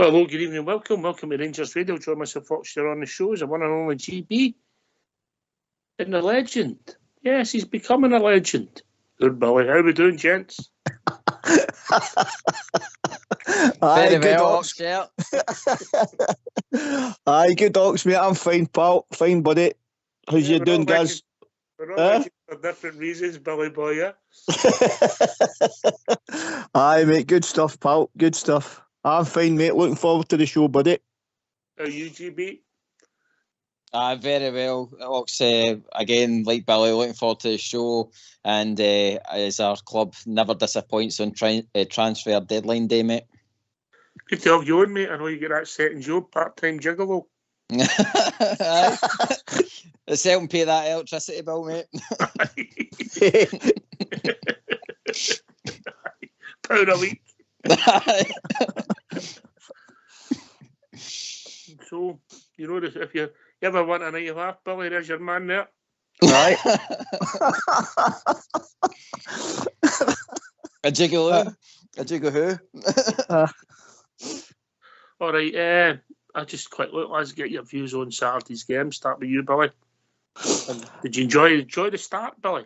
Well, hello, good evening, welcome to Rangersradio. Join myself, Fox, you're on the show, is the one and only GB. And the legend. Yes, he's becoming a legend. Good, Billy. How we doing, gents? Aye, good Ox. Aye, good Ox, mate. I'm fine, pal. Fine, buddy. How's you doing, guys? We're all for different reasons, Billy boy, yeah? Aye, mate. Good stuff, pal. Good stuff. I'm fine, mate. Looking forward to the show, buddy. Are you, GB? Very well. Ox, again, like Billy, looking forward to the show. And as our club never disappoints on transfer deadline day, mate. Good to have you on, mate. I know you get that second job, part-time gigolo. Aye. It's helping pay that electricity bill, mate. Pound a week. So, you know, if you ever want a night of laugh, Billy, there's your man there. Right. A gigolo? A gigolo who? All right, I just quite look. Let's get your views on Saturday's game. Start with you, Billy. Did you enjoy the start, Billy?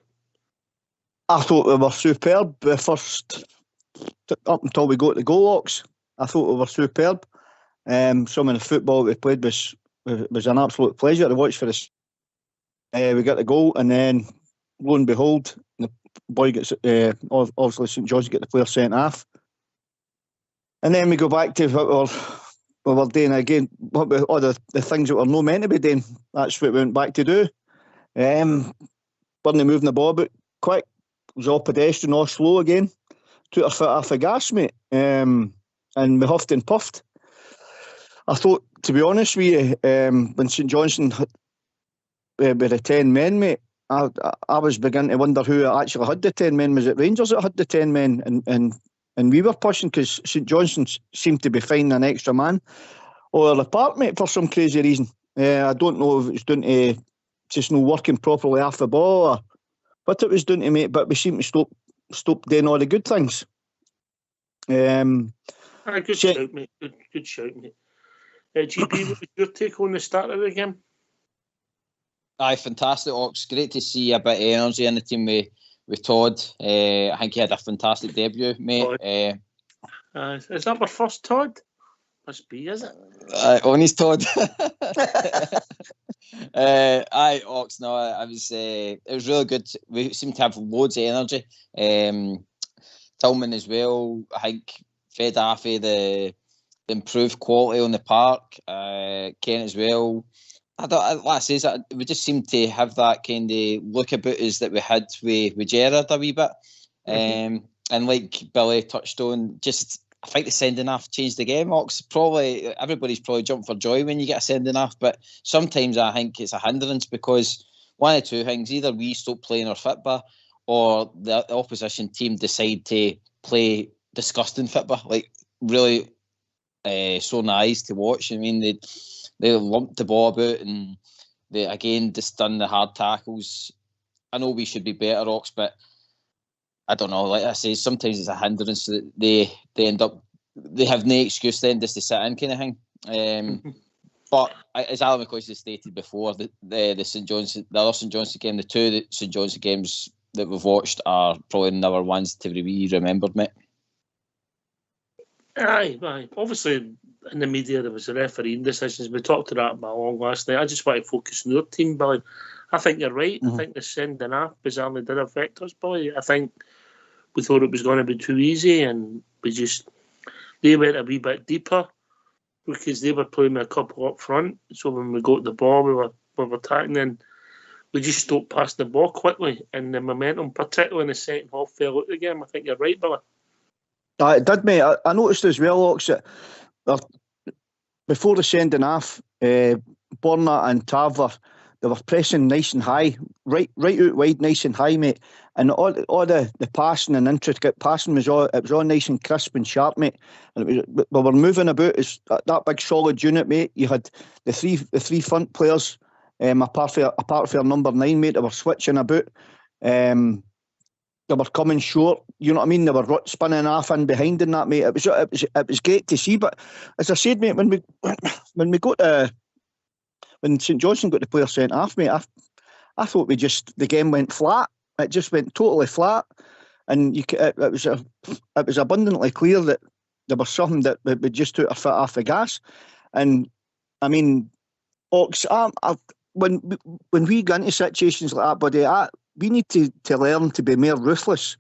I thought we were superb the first, up until we got the goal, Ox. I thought we were superb. Some of the football we played was an absolute pleasure to watch for us. We got the goal, and then lo and behold, the boy gets obviously St John's get the player sent off, and then we go back to what we were doing again. All the things that we're not meant to be doing. That's what we went back to do. Weren't moving the ball but quick. It was all pedestrian, all slow again. Took our foot off the gas, mate. And we huffed and puffed. I thought, to be honest with you, when St Johnstone with the 10 men, mate, I was beginning to wonder who actually had the 10 men. Was it Rangers that had the 10 men? And we were pushing because St Johnstone seemed to be finding an extra man or apart, mate, for some crazy reason. I don't know if it's down to just not working properly off the ball or what it was doing to, mate, but we seem to stop doing all the good things. Good shout, mate. Good shout, mate. GB, what was your take on the start of the game? Aye, fantastic, Ox. Great to see a bit of energy in the team with Todd. I think he had a fantastic debut, mate. Is that our first Todd? Must be, is it? On his Todd. Aye, Ox. No, it was really good. We seemed to have loads of energy. Tillman as well. I think fed off of the improved quality on the park. Ken as well. We just seem to have that kind of look about us that we had with Gerrard a wee bit. And like Billy touched on, just I think the sending off changed the game. Ox, probably everybody's probably jumped for joy when you get a sending off, but sometimes I think it's a hindrance because one of two things: either we stop playing our football, or the opposition team decide to play disgusting football, like really so nice to watch. I mean, they lumped the ball about and they again just done the hard tackles. I know we should be better, Ox, but I don't know. Like I say, sometimes it's a hindrance that they have no excuse then just to sit in kind of thing. But as Alan McCoy has stated before, the St John's, the other St John's game, the two St John's games that we've watched are probably never ones to be remembered, mate. Aye. Obviously, in the media there was the refereeing decisions. We talked to that about long last night. I just want to focus on your team, Billy. I think you're right. I think the sending off bizarrely did affect us, Billy. I think we thought it was going to be too easy, and they went a wee bit deeper because they were playing with a couple up front. So when we got the ball, we were attacking, and we just stopped passing the ball quickly, and the momentum, particularly in the second half, fell out the game. I think you're right, Billy. It did, mate. I noticed as well, Ox, that before the sending off, Borna and Tarver, they were pressing nice and high, right out wide, nice and high, mate. And all the passing and intricate passing was all nice and crisp and sharp, mate. And we were moving about as that big solid unit, mate. You had the three front players, apart from number 9, mate. They were switching about. they were coming short. You know what I mean? They were spinning half in behind in that, mate. It was great to see. But as I said, mate, when we got when St Johnstone got the player sent off, mate, I thought the game went flat. It just went totally flat, and it was abundantly clear that there was something that we just took our foot off the gas. And I mean, Ox, when we get into situations like that, buddy, we need to learn to be more ruthless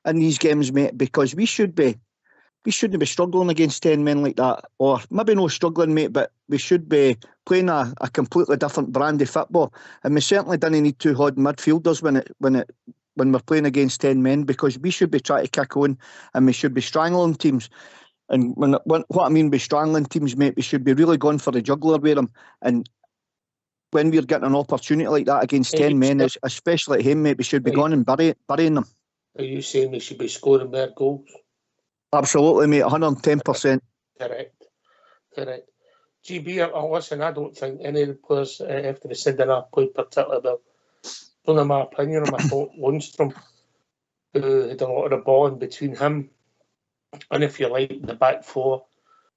in these games, mate, because we shouldn't be struggling against 10 men like that, or maybe no struggling, mate, but we should be playing a completely different brand of football, and we certainly don't need two hard midfielders when we're playing against 10 men, because we should be trying to kick on and we should be strangling teams. And what I mean by strangling teams, mate, we should be really going for the jugular with them. And when we're getting an opportunity like that against 10 men, especially at home, mate, we should be going and burying them. Are you saying we should be scoring more goals? Absolutely, mate, 110%. Correct. GB, listen, I don't think any of the players after the sending off played particularly well. Don't know my opinion on my thought Lundstrom, who had a lot of the ball in between him and, if you like, the back four.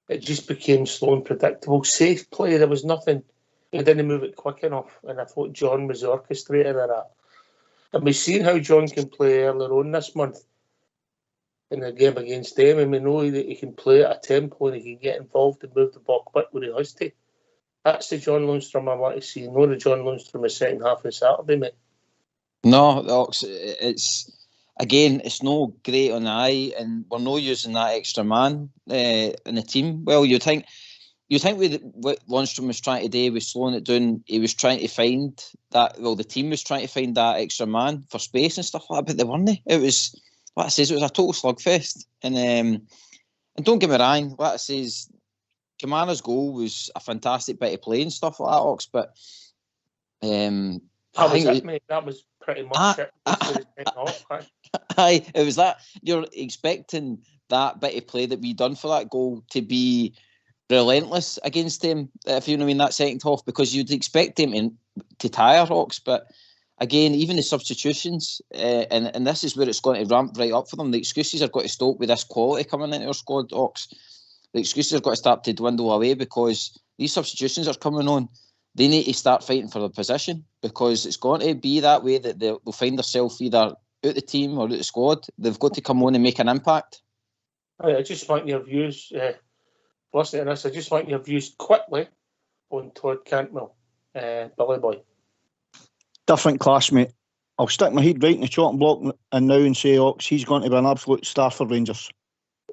It just became slow and predictable. Safe play, there was nothing. He didn't move it quick enough, and I thought John was the orchestrator of that. And we've seen how John can play earlier on this month in the game against them, and we know that he can play at a tempo and he can get involved and move the ball quick when he has to. That's the John Lundstrom I want to see, not the John Lundstrom the second half of Saturday, mate. No, it's no great on the eye, and we're not using that extra man in the team. Well, you think what Lundstrom was trying to do was slowing it down. He was trying to find that. Well, the team was trying to find that extra man for space and stuff like that, but they weren't. It was what I says. It was a total slugfest, and don't get me wrong. What I says, Kamara's goal was a fantastic bit of play and stuff like that, Ox. But that was pretty much it. Aye, it was that. You're expecting that bit of play that we done for that goal to be relentless against them, if you know what I mean, that second half, because you'd expect them to tire, Ox. But again, even the substitutions, and this is where it's going to ramp right up for them. The excuses are going to stop with this quality coming into our squad, Ox. The excuses are going to start to dwindle away because these substitutions are coming on. They need to start fighting for their position, because it's going to be that way that they'll find themselves either out the team or out the squad. They've got to come on and make an impact. I just want your views, listening to this, I just want your views quickly on Todd Cantwell, Billy Boy. Different class, mate. I'll stick my head right in the chopping block and now and say, Ox, he's going to be an absolute star for Rangers.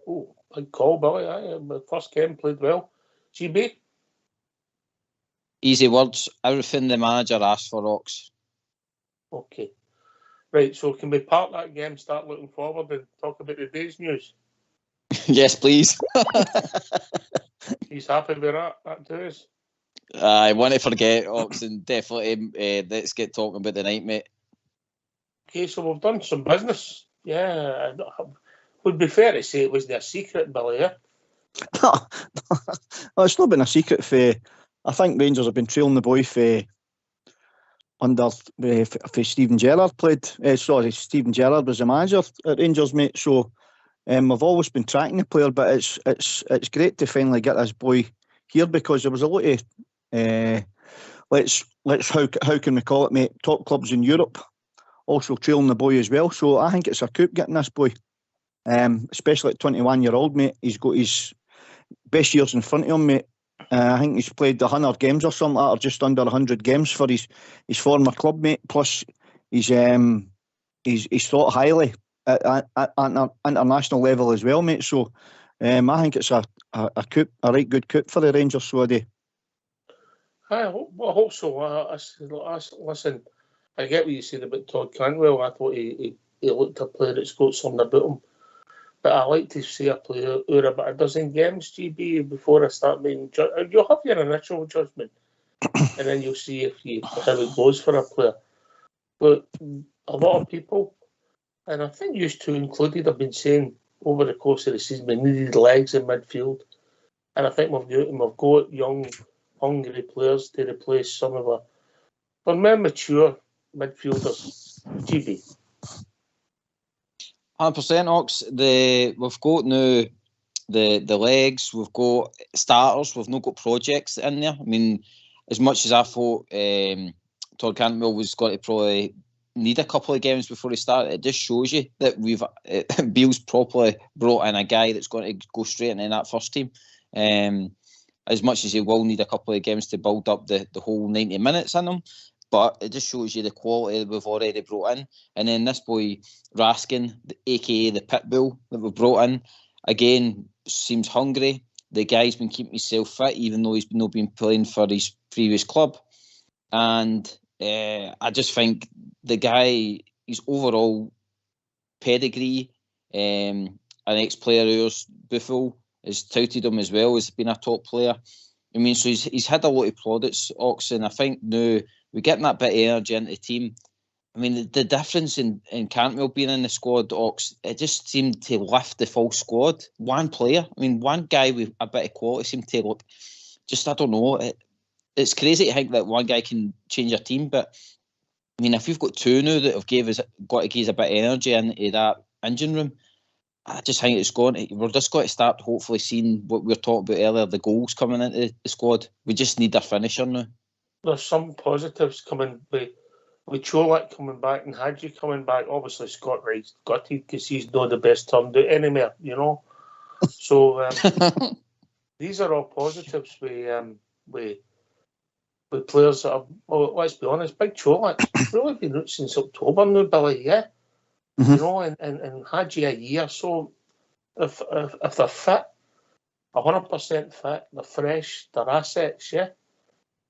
Oh, big call, Billy. The first game played well. GB? Easy words. Everything the manager asked for, Ox. Okay. Right, so can we park that game, start looking forward and talk about the day's news? Yes, please. He's happy with that. That does. I want to forget, Ox, and definitely let's get talking about the night, mate. Okay, so we've done some business. Yeah, would be fair to say it wasn't a secret, Billy, yeah? No, it's not been a secret for... I think Rangers have been trailing the boy for Stephen Gerrard played. Stephen Gerrard was the manager at Rangers, mate. So we've always been tracking the player, but it's great to finally get this boy here, because there was a lot of how can we call it, mate? Top clubs in Europe also trailing the boy as well. So I think it's a coup getting this boy, especially at 21-year-old, mate. He's got his best years in front of him, mate. I think he's played 100 games or something, or just under 100 games for his former club, mate. Plus, he's thought highly at international level as well, mate. So, I think it's a coup, a right good coup for the Rangers. So, I hope so. Listen, I get what you said about Todd Cantwell. I thought he looked a player that's got something about him. But I like to see a player over about a dozen games, GB, before I start making... You'll have your initial judgment, and then you'll see how it goes for a player. But a lot of people, and I think you two included, have been saying over the course of the season we needed legs in midfield. And I think we've got young, hungry players to replace some of our more mature midfielders. GB. 100%, Ox. We've got now the legs, we've got starters, we've not got projects in there. I mean, as much as I thought Todd Cantwell was going to probably need a couple of games before he started, it just shows you that Beale's properly brought in a guy that's going to go straight into that first team. As much as he will need a couple of games to build up the whole 90 minutes in him, but it just shows you the quality that we've already brought in. And then this boy Raskin, aka the Pitbull that we've brought in, again, seems hungry. The guy's been keeping himself fit, even though he's not been playing for his previous club. And I just think the guy, his overall pedigree, an ex-player of yours, Buffalo, has touted him as well as being a top player. I mean, so he's had a lot of plaudits, Oxen. I think now we're getting that bit of energy into the team. I mean, the difference in Cantwell being in the squad, Ox, it just seemed to lift the full squad. One player, I mean, one guy with a bit of quality seemed to look, just, I don't know, it's crazy to think that one guy can change your team, but I mean, if you've got two now that have got to give us a bit of energy into that engine room, I just think we're just going to start hopefully seeing what we were talking about earlier, the goals coming into the squad. We just need a finisher now. There's some positives coming with Cholak coming back and Hadji coming back. Obviously, Scott Wright's gutted because he's not the best turned out anywhere, you know. So these are all positives with players that are, well, let's be honest, Big Cholak's really been out since October now, Billy, yeah? Mm-hmm. You know, and Hadji a year. So if they're fit, 100% fit, they're fresh, they're assets, yeah?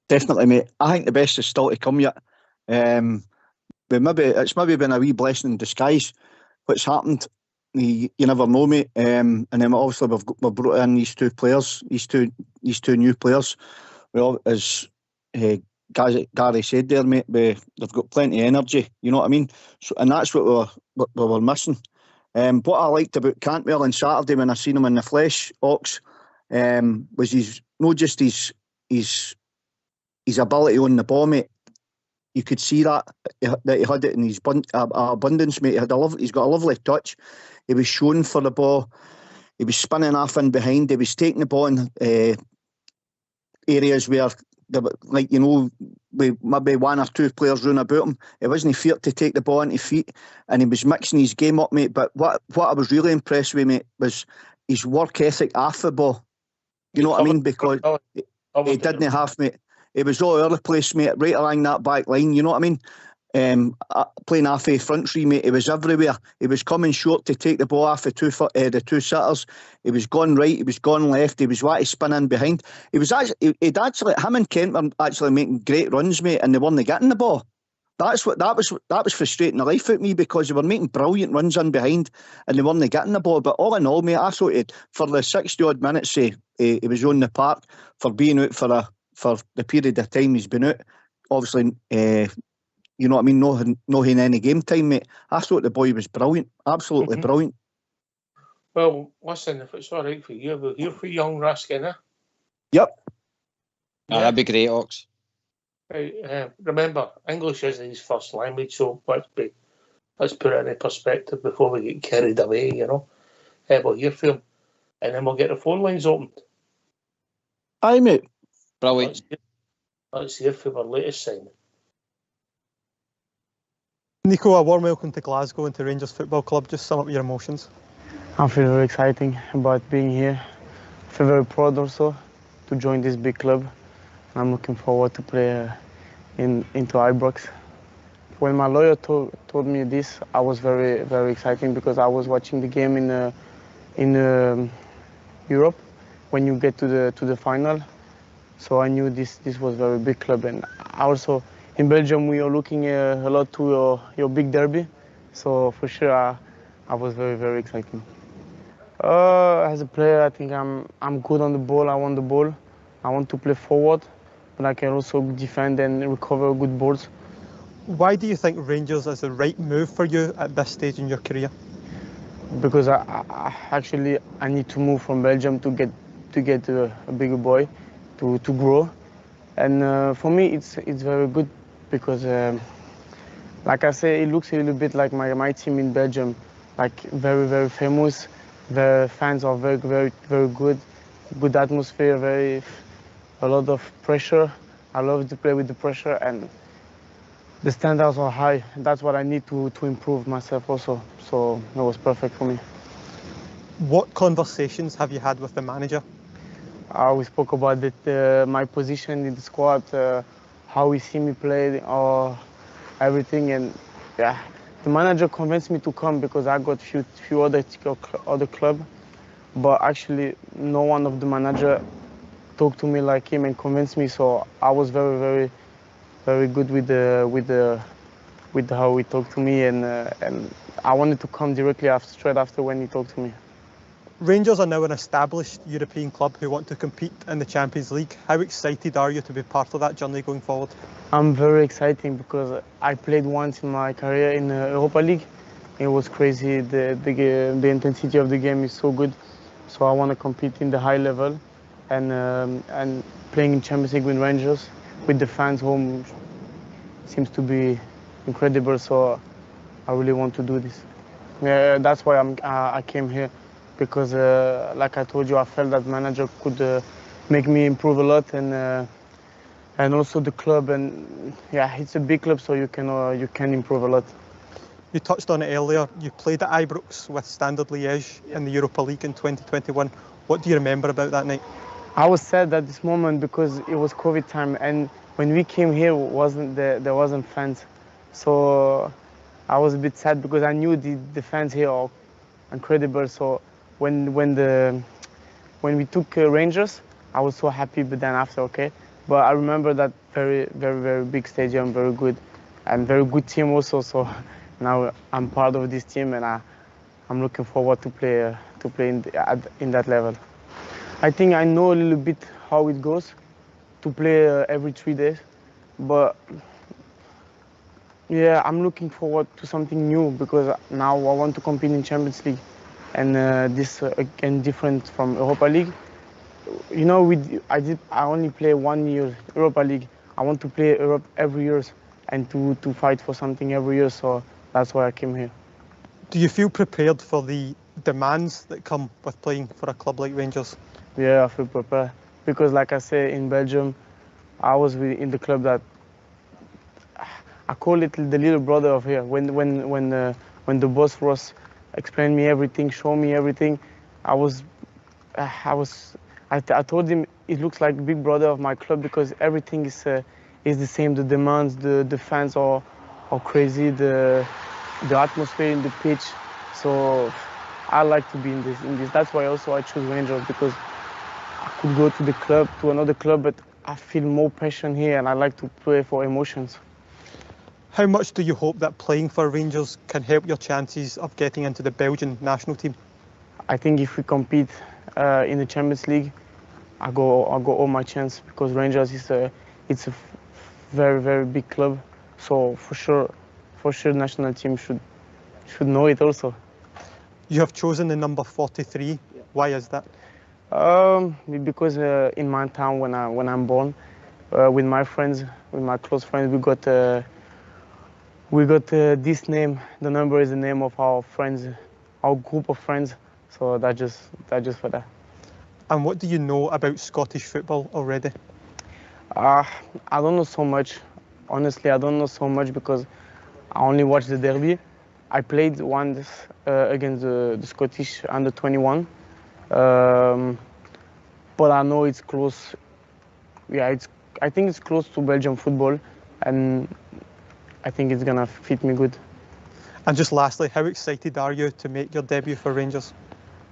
Definitely, mate. I think the best is still to come yet. But it's maybe been a wee blessing in disguise what's happened. You never know, mate. And then obviously we've brought in these two players, these two new players. Well, as Gary said there, mate, they've got plenty of energy. You know what I mean? So, and that's what we were missing. What I liked about Cantwell on Saturday when I seen him in the flesh, Ox, was not just his ability on the ball, mate. You could see that he had it in his abundance, mate. He's got a lovely touch. He was showing for the ball. He was spinning off in behind. He was taking the ball in areas where, like, you know, with maybe one or two players running about him. He wasn't feared to take the ball into feet, and he was mixing his game up, mate. But what I was really impressed with, mate, was his work ethic off the ball. You know what I mean? Because he didn't have, mate. He was all over the place, mate, right along that back line, you know what I mean? Playing off a front three, mate, he was everywhere. He was coming short to take the ball off the two sitters. He was going right, he was going left, he was wanting to spin in behind. Him and Kent were actually making great runs, mate, and they weren't getting the ball. That was frustrating the life out of me, because they were making brilliant runs in behind and they weren't getting the ball. But all in all, mate, I thought for the 60 odd minutes he was on the park, for being out for the period of time he's been out, obviously, you know what I mean, not having any game time, mate. I thought the boy was brilliant, absolutely brilliant. Well, listen, if it's all right for you, we'll hear for young Raskin, eh? Yep. Yeah. That'd be great, Ox. Right, remember, English isn't his first language, so let's put it in perspective before we get carried away, you know. We'll hear from him, and then we'll get the phone lines opened. Aye, mate. Brilliant. Let's hear from our latest signing. Nico, a warm welcome to Glasgow and to Rangers Football Club. Just sum up your emotions. I feel very exciting about being here. I feel very proud also to join this big club. I'm looking forward to play into Ibrox. When my lawyer told me this, I was very, very excited, because I was watching the game in Europe when you get to the final. So I knew this was a very big club, and also in Belgium we are looking a lot to your big derby. So for sure I was very, very excited. As a player, I think I'm good on the ball. I want the ball. I want to play forward, but I can also defend and recover good balls. Why do you think Rangers is the right move for you at this stage in your career? Because I need to move from Belgium to get a bigger boy, to grow, and for me it's very good, because like I say, it looks a little bit like my team in Belgium. like very, very famous. The fans are very, very, very good. Good atmosphere, a lot of pressure. I love to play with the pressure, and the standards are high. That's what I need to improve myself also. So it was perfect for me. What conversations have you had with the manager? We spoke about my position in the squad, how we see me play, or everything, and yeah, the manager convinced me to come because I got few other club, but actually no one of the manager talked to me like him and convinced me. So I was very, very, very good with how he talked to me, and I wanted to come directly straight after when he talked to me. Rangers are now an established European club who want to compete in the Champions League. How excited are you to be part of that journey going forward? I'm very excited because I played once in my career in Europa League. It was crazy. The intensity of the game is so good. So I want to compete in the high level, and playing in Champions League with Rangers, with the fans home, seems to be incredible. So I really want to do this. Yeah, that's why I came here, because like I told you, I felt that manager could make me improve a lot, and also the club, and yeah, it's a big club, so you can improve a lot. You touched on it earlier. You played at Ibrox with Standard Liège in the Europa League in 2021. What do you remember about that night? I was sad at this moment because it was COVID time, and when we came here, there wasn't fans, so I was a bit sad because I knew the fans here are incredible. So when we took Rangers, I was so happy. But then after, okay. But I remember that very, very, very big stadium, very good, and very good team also. So now I'm part of this team, and I'm looking forward to play in that level. I think I know a little bit how it goes to play every 3 days, but yeah, I'm looking forward to something new because now I want to compete in Champions League, and this again different from Europa League. You know, I only play 1 year Europa League. I want to play Europe every year and to fight for something every year. So that's why I came here. Do you feel prepared for the demands that come with playing for a club like Rangers? Yeah, I feel prepared because, like I say, in Belgium, I was in the club that I call it the little brother of here. When the boss was explained me everything, show me everything, I told him it looks like big brother of my club because everything is the same. The demands, the fans are crazy. The atmosphere in the pitch. So I like to be in this. That's why also I choose Rangers, because I could go to another club, but I feel more passion here, and I like to play for emotions. How much do you hope that playing for Rangers can help your chances of getting into the Belgian national team? I think if we compete in the Champions League, I go all my chance, because Rangers is a very, very big club. So for sure, national team should know it also. You have chosen the number 43. Why is that? Because in my town, when I'm born, with my friends, with my close friends, we got this name. The number is the name of our friends, our group of friends. So that just for that. And what do you know about Scottish football already? I don't know so much. Honestly, I don't know so much because I only watched the derby. I played once against the Scottish under 21, but I know it's close. Yeah, I think it's close to Belgian football, and I think it's gonna fit me good. And just lastly, how excited are you to make your debut for Rangers?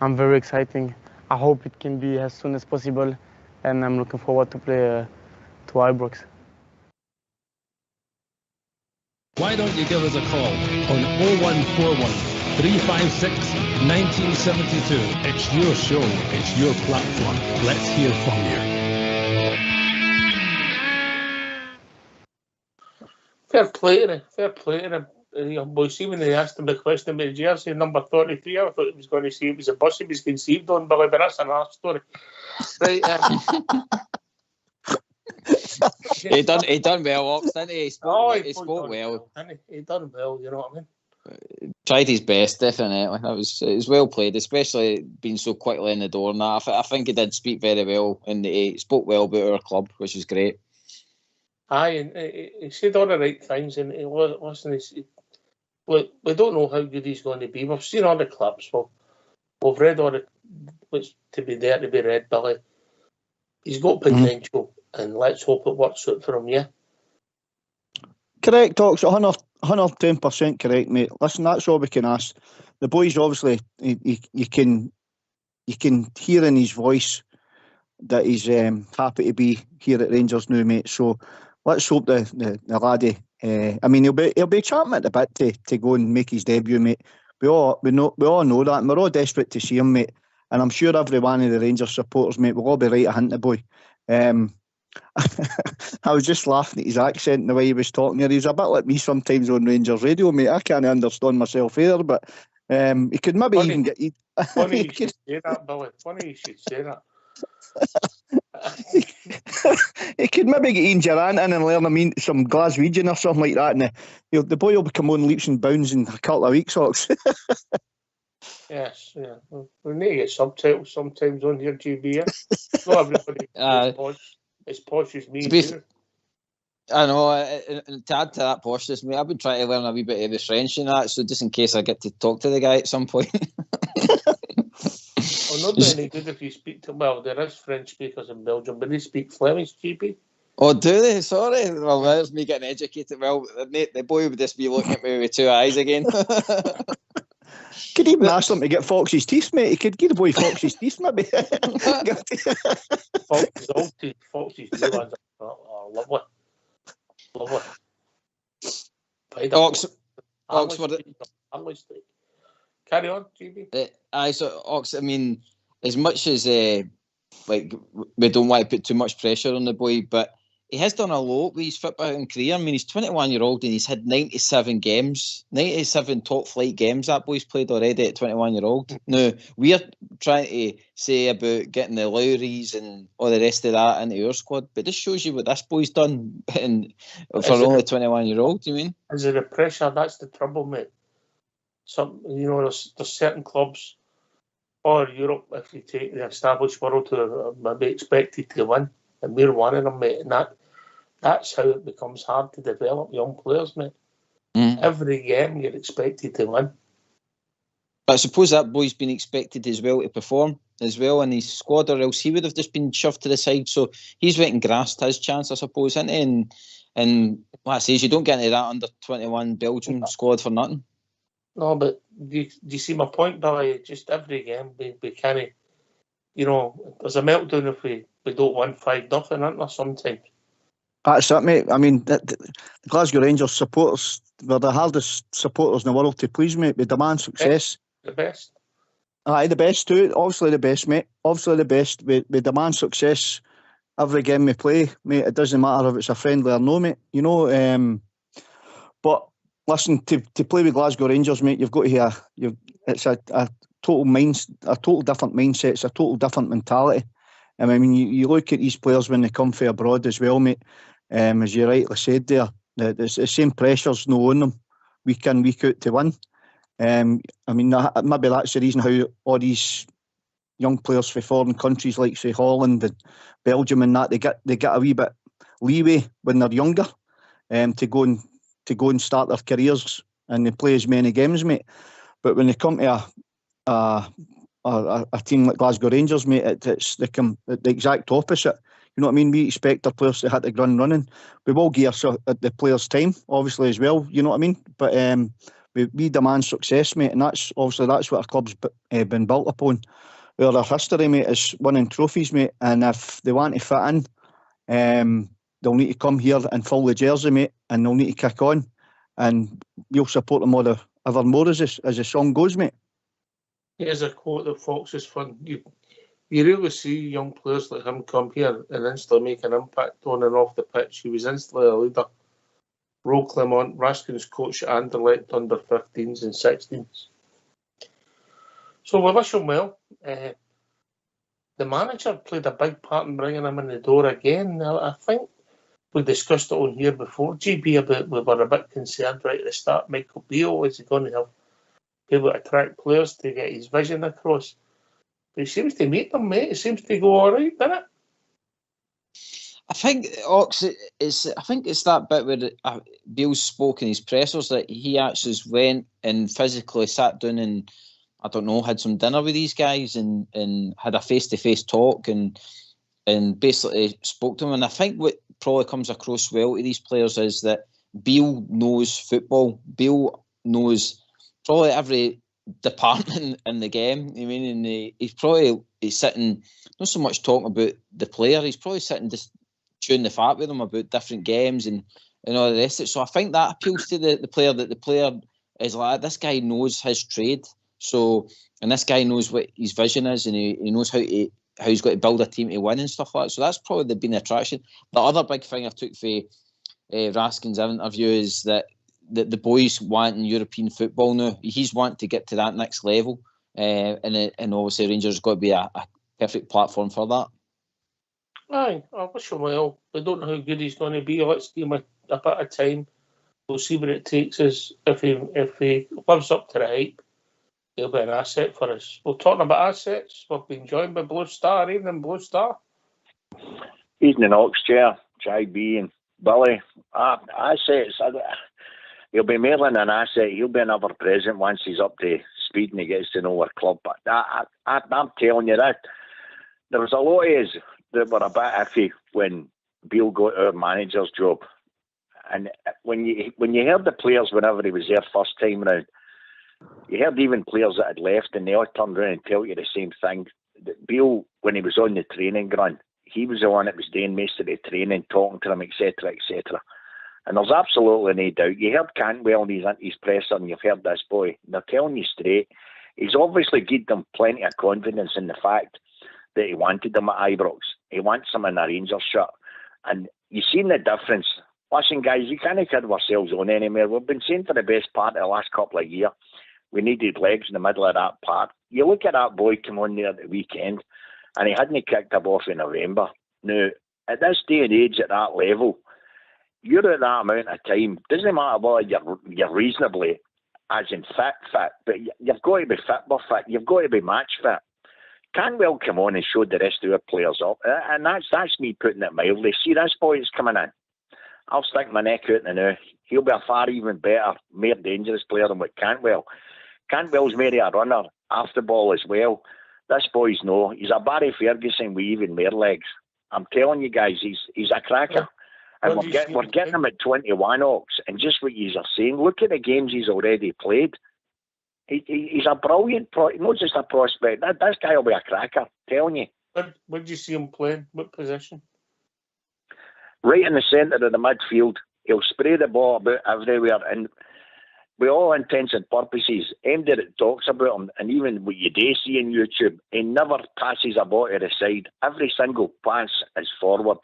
I'm very excited. I hope it can be as soon as possible, and I'm looking forward to play to Ibrox. Why don't you give us a call on 0141 356 1972. It's your show, it's your platform. Let's hear from you. Fair play to him. Young boy, see when they asked him the question about jersey number 33, I thought he was going to say it was a bus he was conceived on, Billy, but that's another story. Right. He done well, Ox, didn't he? He spoke well. He done well, you know what I mean? Tried his best, definitely. It was well played, especially being so quickly in the door. And that. I think he did speak very well, and he spoke well about our club, which is great. Aye, and he said all the right things, and listen, we don't know how good he's going to be. We've seen all the clips. We've read all the what's to be there to be read, Billy. He's got potential, and let's hope it works out for him, yeah? Correct, Ox, 110% correct, mate. Listen, that's all we can ask. The boys, obviously, you can hear in his voice that he's happy to be here at Rangers now, mate. So let's hope the laddie. I mean, he'll be champing at the bit to go and make his debut, mate. We all know that, and we're all desperate to see him, mate. And I'm sure every one of the Rangers supporters, mate, will all be right behind the boy. I was just laughing at his accent and the way he was talking here. He's a bit like me sometimes on Rangers Radio, mate. I can't understand myself either, but he could maybe Funny, even get... Funny you should say that, Billy. Funny you should say that. He could maybe get Ian Durant in and learn some Glaswegian or something like that, and the boy will become on leaps and bounds in a couple of weeks, Ox. Yes, yeah. We need to get subtitles sometimes on here, GB. Not everybody is posh. As posh as me. I know, and to add to that poshness, mate, I've been trying to learn a wee bit of the French and that, so just in case I get to talk to the guy at some point. Well, not doing any good if you speak to... Well, there is French speakers in Belgium, but they speak Flemish, GB. Oh, do they? Sorry. Well, there's me getting educated. Well, mate, the boy would just be looking at me with two eyes again. Could even ask them to get Fox's teeth, mate. He could give the boy Fox's teeth, maybe. Fox's new ones are lovely. Lovely. Oxford. Carry on, GB. So Ox, I mean, as much as we don't want to put too much pressure on the boy, but he has done a lot with his footballing career. I mean, he's 21-year-old and he's had 97 games, 97 top flight games that boy's played already at 21-year-old. Now, we're trying to say about getting the Lowrys and all the rest of that into our squad, but this shows you what this boy's done for only 21-year-old, you mean? Is it the pressure? That's the trouble, mate. There's certain clubs or Europe, if you take the established world, who are maybe expected to win, and we're one of them, mate, and that's how it becomes hard to develop young players, mate. Every game you're expected to win. But I suppose that boy's been expected as well to perform as well in his squad, or else he would have just been shoved to the side. So he's went and grasped his chance, I suppose, isn't he? And like I say, you don't get into that under-21 Belgium squad for nothing. No, but do you see my point, Billy? Just every game we can't, there's a meltdown if we don't win 5-0, isn't there, sometimes? That's it, mate. I mean, the Glasgow Rangers supporters, they're the hardest supporters in the world to please, mate. We demand success. The best. Aye, the best too. Obviously the best, mate. Obviously the best. We demand success every game we play, mate. It doesn't matter if it's a friendly or no, mate. But listen, to play with Glasgow Rangers, mate, you've got to hear. It's a total different mindset. It's a total different mentality. I mean, you look at these players when they come from abroad as well, mate. As you rightly said there, the same pressures no on them week in, week out to win. I mean, maybe that's the reason how all these young players from foreign countries like say Holland and Belgium and that they get a wee bit leeway when they're younger, to go and start their careers and they play as many games, mate. But when they come to a team like Glasgow Rangers, mate, it's the exact opposite. You know what I mean? We expect our players to hit the ground running. We will give at the players' time, obviously, as well. You know what I mean? But we demand success, mate, and that's what our club's been built upon. Our history, mate, is winning trophies, mate. And if they want to fit in, they'll need to come here and fill the jersey, mate, and they'll need to kick on. And we'll support them all evermore as the song goes, mate. Here's a quote that Fox is fun. You really see young players like him come here and instantly make an impact on and off the pitch. He was instantly a leader. Ro Clement, Raskin's coach at Anderlecht under 15s and 16s. So we wish him well. The manager played a big part in bringing him in the door again. Now, I think we discussed it on here before, GB, about we were a bit concerned right at the start. Michael Beale, is he going to have be able to attract players to get his vision across. But he seems to meet them, mate. It seems to go all right, doesn't it? I think Ox is. I think it's that bit where Beale spoke in his pressers that he actually went and physically sat down and, I don't know, had some dinner with these guys and had a face-to-face talk and basically spoke to them. And I think what probably comes across well to these players is that Beale knows football. Beale knows probably every department in the game. I mean, and he's sitting not so much talking about the player. He's probably sitting just chewing the fat with them about different games and all the rest of it. So I think that appeals to the player, that the player is like, this guy knows his trade. So, and this guy knows what his vision is, and he knows how he's got to build a team to win and stuff like that. So that's probably been the attraction. The other big thing I took for Raskin's interview is that the boys wanting European football now. He's wanting to get to that next level, and obviously Rangers has got to be a perfect platform for that. Aye, I wish him well. We don't know how good he's going to be. Let's give him a bit of time. We'll see where it takes us. If he lives up to the hype, he'll be an asset for us. We're talking about assets. We've been joined by Blue Star. Evening, Blue Star. Evening, Ox, Chair, JB and Billy. Assets. He'll be more than an asset. He'll be another present once he's up to speed and he gets to know our club. But I'm telling you that there was a lot of us that were a bit iffy when Beale got our manager's job. And when you heard the players whenever he was there first time round, you heard even players that had left and they all turned around and tell you the same thing. Beale, when he was on the training ground, he was the one that was doing most of the training, talking to them, etc., etc. And there's absolutely no doubt. You heard Cantwell in his presser, and you've heard this boy. They're telling you straight. He's obviously given them plenty of confidence in the fact that he wanted them at Ibrox. He wants them in a Rangers shirt. And you've seen the difference. Listen, guys, you can't kid ourselves on anymore. We've been saying for the best part of the last couple of years, we needed legs in the middle of that part. You look at that boy come on there at the weekend, and he hadn't kicked a ball in November. Now, at this day and age, at that level, you're at that amount of time. Doesn't matter whether you're reasonably, as in fit, but you've got to be fit or fit. You've got to be match fit. Canwell come on and showed the rest of our players up, and that's me putting it mildly. See, this boy is coming in. I'll stick my neck out now. He'll be a far even better, more dangerous player than what Cantwell. Cantwell's maybe a runner off the ball as well. This boy's no. He's a Barry Ferguson with even more legs. I'm telling you guys, he's a cracker. And we're getting him at 21, Ox. And just what you are saying, look at the games he's already played. He's a brilliant, not just a prospect. This guy will be a cracker, telling you. Where do you see him playing? What position? Right in the centre of the midfield. He'll spray the ball about everywhere. And with all intents and purposes, MD talks about him, and even what you do see on YouTube, he never passes a ball to the side. Every single pass is forward.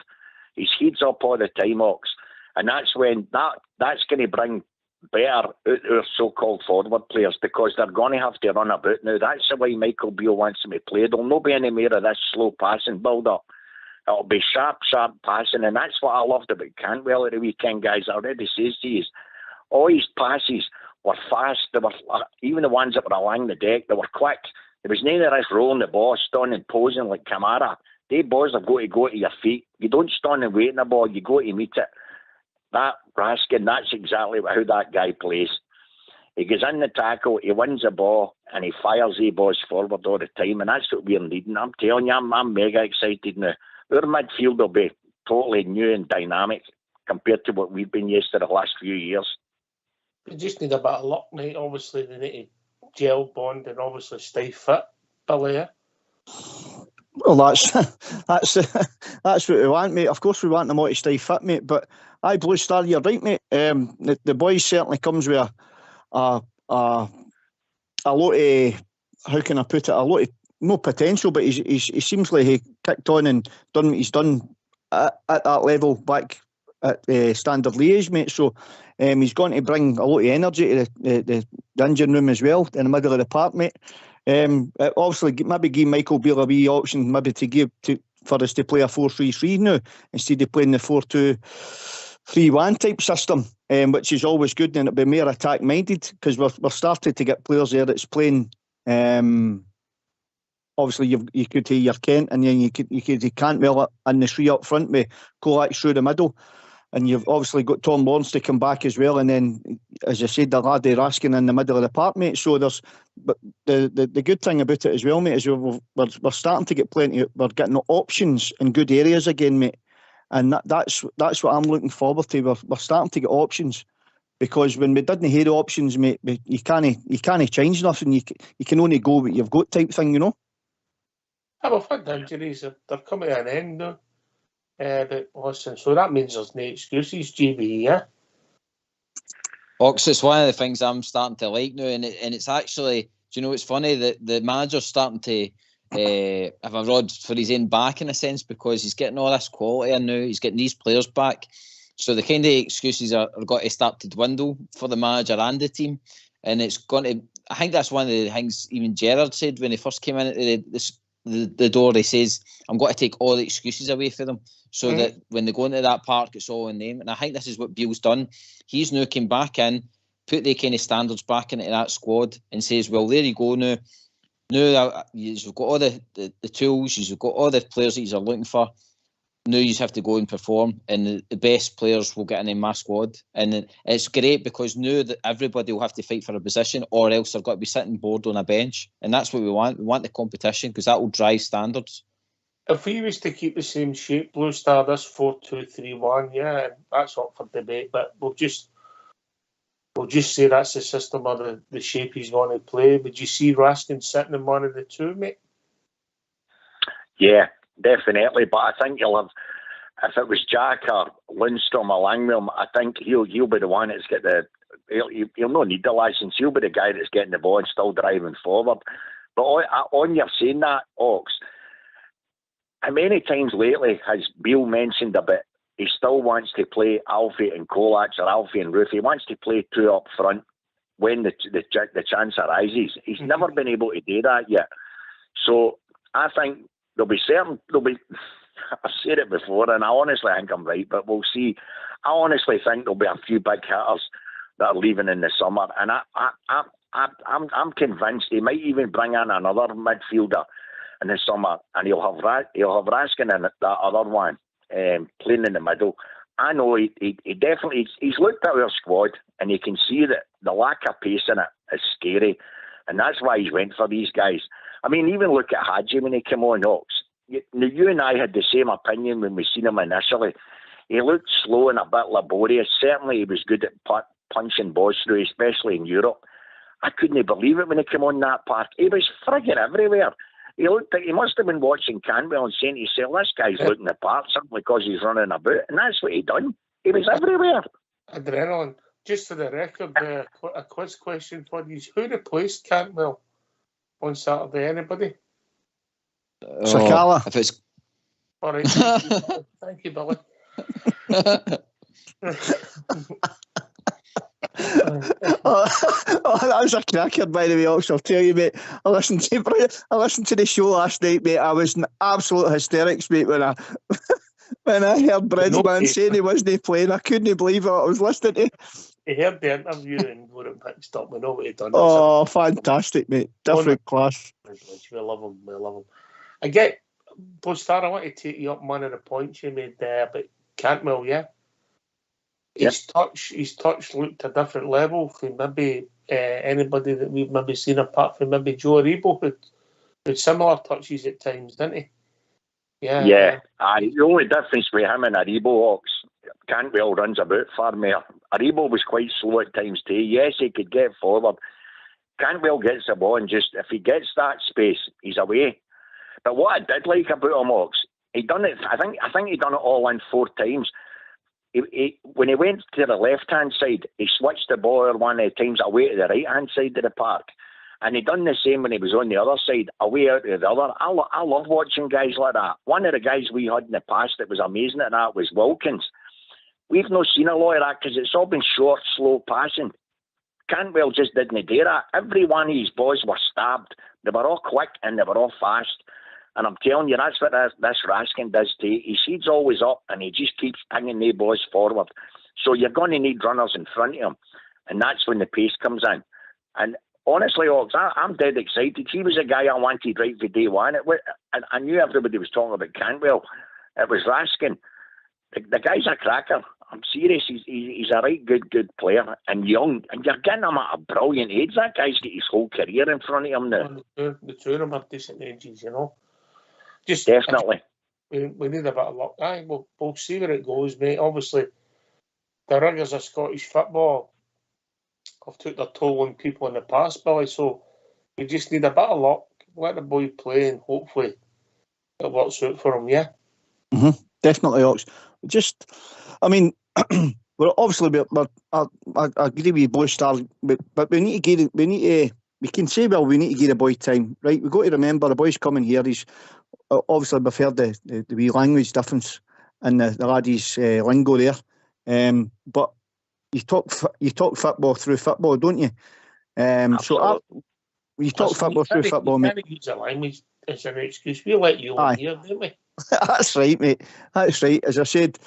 His head's up all the time, Ox. And that's when that's going to bring better out our so-called forward players, because they're going to have to run about now. That's the way Michael Beale wants them to play. There'll not be any more of this slow passing build-up. It'll be sharp passing, and that's what I loved about Cantwell at the weekend, guys. I already says to you, all his passes were fast. They were, even the ones that were along the deck, they were quick. There was none of this rolling the ball, stunning and posing like Kamara. They balls have got to go to your feet. You don't stand and wait in the ball, you go to meet it. That Raskin, that's exactly how that guy plays. He goes in the tackle, he wins the ball, and he fires the balls forward all the time, and that's what we're needing. I'm telling you, I'm mega excited now. Our midfield will be totally new and dynamic compared to what we've been used to the last few years. We just need a bit of luck, mate. Obviously, they need to gel, bond, and obviously stay fit, Billy. Well, that's what we want, mate. Of course, we want them all to stay fit, mate. But Blue Star, you're right, mate. The boy certainly comes with a lot of, how can I put it? A lot of, no potential, but he seems like he kicked on and done what he's done at that level back at Standard Liège, mate. So he's going to bring a lot of energy to the engine room as well, in the middle of the park, mate. Obviously, maybe give Michael Beale a wee option, maybe for us to play a 4-3-3 now instead of playing the 4-2-3-1 3-1 type system, which is always good, and it'll be more attack minded because we're starting to get players there that's playing. Obviously, you could hear your Kent, and then you Cantwell in the three up front with Kolak through the middle, and you've obviously got Tom Lawrence to come back as well, and then, as I said, the laddie Raskin in the middle of the park, mate. So but the good thing about it as well, mate, is we're starting to get plenty. We're getting options in good areas again, mate. And that's what I'm looking forward to. We're starting to get options, because when we didn't hear the options, mate, you can't change nothing. You can only go what you've got, type thing, you know. We've had injuries. They're coming to an end now. But listen, so that means there's no excuses, GB, yeah? Ox, it's one of the things I'm starting to like now, and it's actually, do you know, it's funny that the manager's starting to have a rod for his own back in a sense, because he's getting all this quality in now. He's getting these players back, so the kind of excuses are got to start to dwindle for the manager and the team. And it's going to, I think that's one of the things even Gerrard said when he first came in at the door. He says, I'm going to take all the excuses away for them, so that when they go into that park, it's all in them. And I think this is what Beale's done. He's now came back in, put the kind of standards back into that squad, and says, well, there you go now. Now you've got all the tools, you've got all the players that you're looking for. Now you just have to go and perform, and the best players will get in my squad. And it's great, because now that everybody will have to fight for a position, or else they've got to be sitting bored on a bench. And that's what we want. We want the competition, because that will drive standards. If we was to keep the same shape, Blue Star, this 4-2-3-1, yeah, that's up for debate. But we'll just say that's the system or the shape he's going to play. Would you see Raskin sitting in one of the two, mate? Yeah, definitely. But I think you'll have, if it was Jack or Lundstrom or Langwell, I think he'll be the one that's got he'll not need the license. He'll be the guy that's getting the ball and still driving forward. But on your saying that, Ox, how many times lately has Beale mentioned about he still wants to play Alfie and Kolak or Alfie and Ruth? He wants to play two up front when the chance arises. He's never been able to do that yet. So I think there'll be I've said it before, and I honestly think I'm right, but we'll see. I honestly think there'll be a few big hitters that are leaving in the summer, and I'm convinced he might even bring in another midfielder in the summer, and he'll have Raskin in that other one playing in the middle. I know he definitely he's looked at our squad, and you can see that the lack of pace in it is scary, and that's why he's went for these guys. I mean, even look at Hadji when he came on, Ox. You and I had the same opinion when we seen him initially. He looked slow and a bit laborious. Certainly he was good at punching balls through, especially in Europe. I couldn't believe it when he came on that park. He was frigging everywhere. He looked like he must have been watching Cantwell and saying to himself, this guy's looking the part simply because he's running about. And that's what he done. He was everywhere. Adrenaline. Just for the record, a quiz question for you. Who replaced Cantwell on Saturday? Anybody? Sakala. If it's... All right. Thank you, Billy. That was a cracker, by the way, Ox. I'll tell you, mate. I listened to the show last night, mate. I was in absolute hysterics, mate, when I heard Bridgman saying he wasn't playing. I couldn't believe it. I was listening to. He heard the interview and got it picked up. We know what he done. Oh, fantastic, mate. Different class. We love him. We love him. I get, Postar, I want to take you up one of the points you made there about Cantwell, yeah? His touch looked a different level from maybe anybody that we've maybe seen, apart from maybe Joe Aribo, who had similar touches at times, didn't he? Yeah. The only difference with him and Aribo, Ox, Cantwell runs about far more. Aribo was quite slow at times too. Yes, he could get forward. Cantwell gets the ball, and just if he gets that space, he's away. But what I did like about him, Ox, he done it. I think he done it all in 4 times. When he went to the left-hand side, he switched the ball one of the times away to the right-hand side of the park. And he done the same when he was on the other side, away out to the other. I love watching guys like that. One of the guys we had in the past that was amazing at that was Wilkins. We've not seen a lot of that because it's all been short, slow passing. Cantwell just didn't do that. Every one of his boys were stabbed. They were all quick and they were all fast. And I'm telling you, that's what this Raskin does to you. His head's always up and he just keeps pinging the boys forward. So you're going to need runners in front of him. And that's when the pace comes in. And honestly, Ox, I'm dead excited. He was a guy I wanted right for day one. I knew everybody was talking about Cantwell. It was Raskin. The guy's a cracker. I'm serious. He's a right good player and young. And you're getting him at a brilliant age. That guy's got his whole career in front of him now. The two of them are decent ages, you know. Just Definitely. We need a bit of luck. Aye, we'll see where it goes, mate. Obviously, the rigours of Scottish football have took their toll on people in the past, Billy, so we just need a bit of luck. Let the boy play and hopefully it works out for him, yeah? Mm-hmm. Definitely, Ox. We're obviously, I agree with Blue Star, but we need to we can say, well, we need to give the boy time, right? We've got to remember the boy's coming here. He's obviously, we've heard the wee language difference in the laddie's lingo there. But you talk football through football, don't you? You talk football through football, mate. You can't use the language as an excuse. We let you on here, don't we? That's right, mate. That's right, as I said.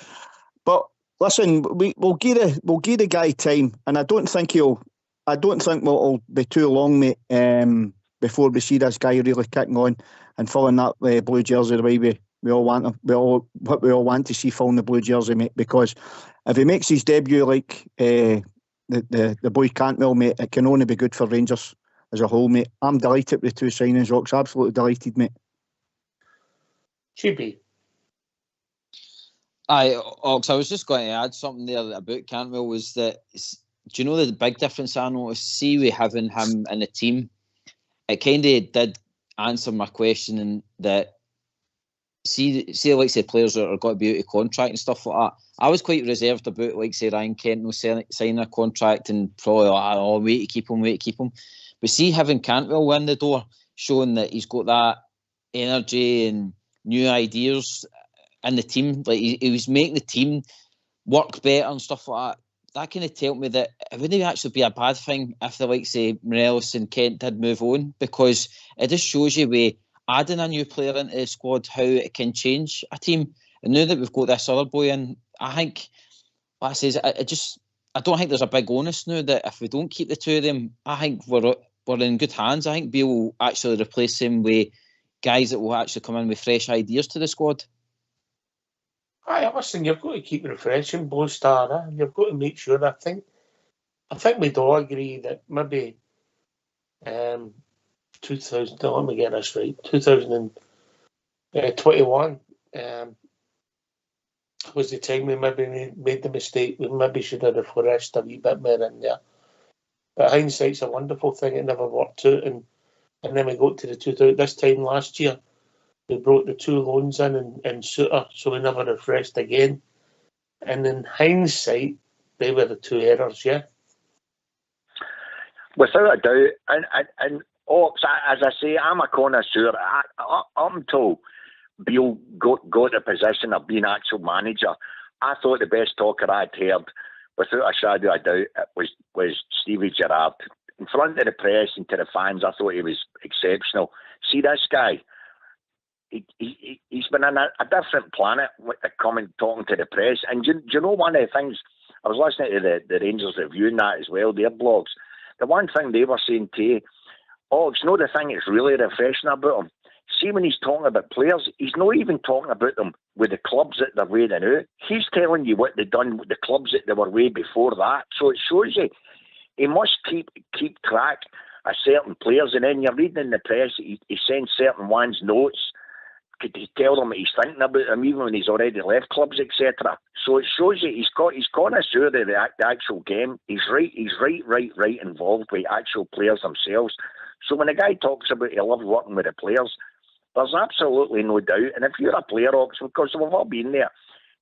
But listen, we'll give the guy time, and I don't think it'll be too long, mate, before we see this guy really kicking on and filling that blue jersey the way we all want him. We all want to see filling the blue jersey, mate. Because if he makes his debut like the boy Cantwell, mate, it can only be good for Rangers as a whole, mate. I'm delighted with the two signings, Rox. Absolutely delighted, mate. Should be. Aye, Ox, I was just going to add something there about Cantwell, was that, do you know the big difference I noticed? See, we having him in the team, it kind of did answer my question, in that see like say players that are got to be out of contract and stuff like that. I was quite reserved about, like say, Ryan Kent signing a contract and probably like, oh, wait to keep him. But see, having Cantwell in the door, showing that he's got that energy and new ideas in the team, like he was making the team work better and stuff like that. That kind of told me that it wouldn't actually be a bad thing if the likes of Morelos and Kent did move on, because it just shows you with adding a new player into the squad how it can change a team. And now that we've got this other boy in, I think, like I says, I don't think there's a big onus now that if we don't keep the two of them, I think we're in good hands. I think Beale will actually replace him with guys that will actually come in with fresh ideas to the squad. Aye, listen, you've got to keep refreshing Blue Star. You've got to make sure. I think we'd all agree that maybe 2000. Let me get this right. 2021 was the time we maybe made the mistake. We maybe should have refreshed a wee bit more in there. But hindsight's a wonderful thing. It never worked out, and then we got to the 2000. This time last year, we brought the two loans in and Suter, so we never refreshed again. And in hindsight, they were the two errors, yeah? Without a doubt. And Ox, as I say, I'm a connoisseur. Up until Beale got the position of being actual manager, I thought the best talker I'd heard, without a shadow of doubt, was Stevie Gerrard. In front of the press and to the fans, I thought he was exceptional. See this guy? He's been on a different planet talking to the press. And do you know one of the things, I was listening to the Rangers Review and that as well, their blogs. The one thing they were saying to you, it's not the thing that's really refreshing about him. See, when he's talking about players, he's not even talking about them with the clubs that they're wearing out. He's telling you what they've done with the clubs that they were way before that. So it shows you he must keep track of certain players. And then you're reading in the press, he sends certain ones notes. Could he tell them what he's thinking about them, even when he's already left clubs, etc. So it shows you he's connoisseur of the actual game. He's right involved with actual players themselves. So when a guy talks about he loves working with the players, there's absolutely no doubt. And if you're a player, Ox, because we've all been there,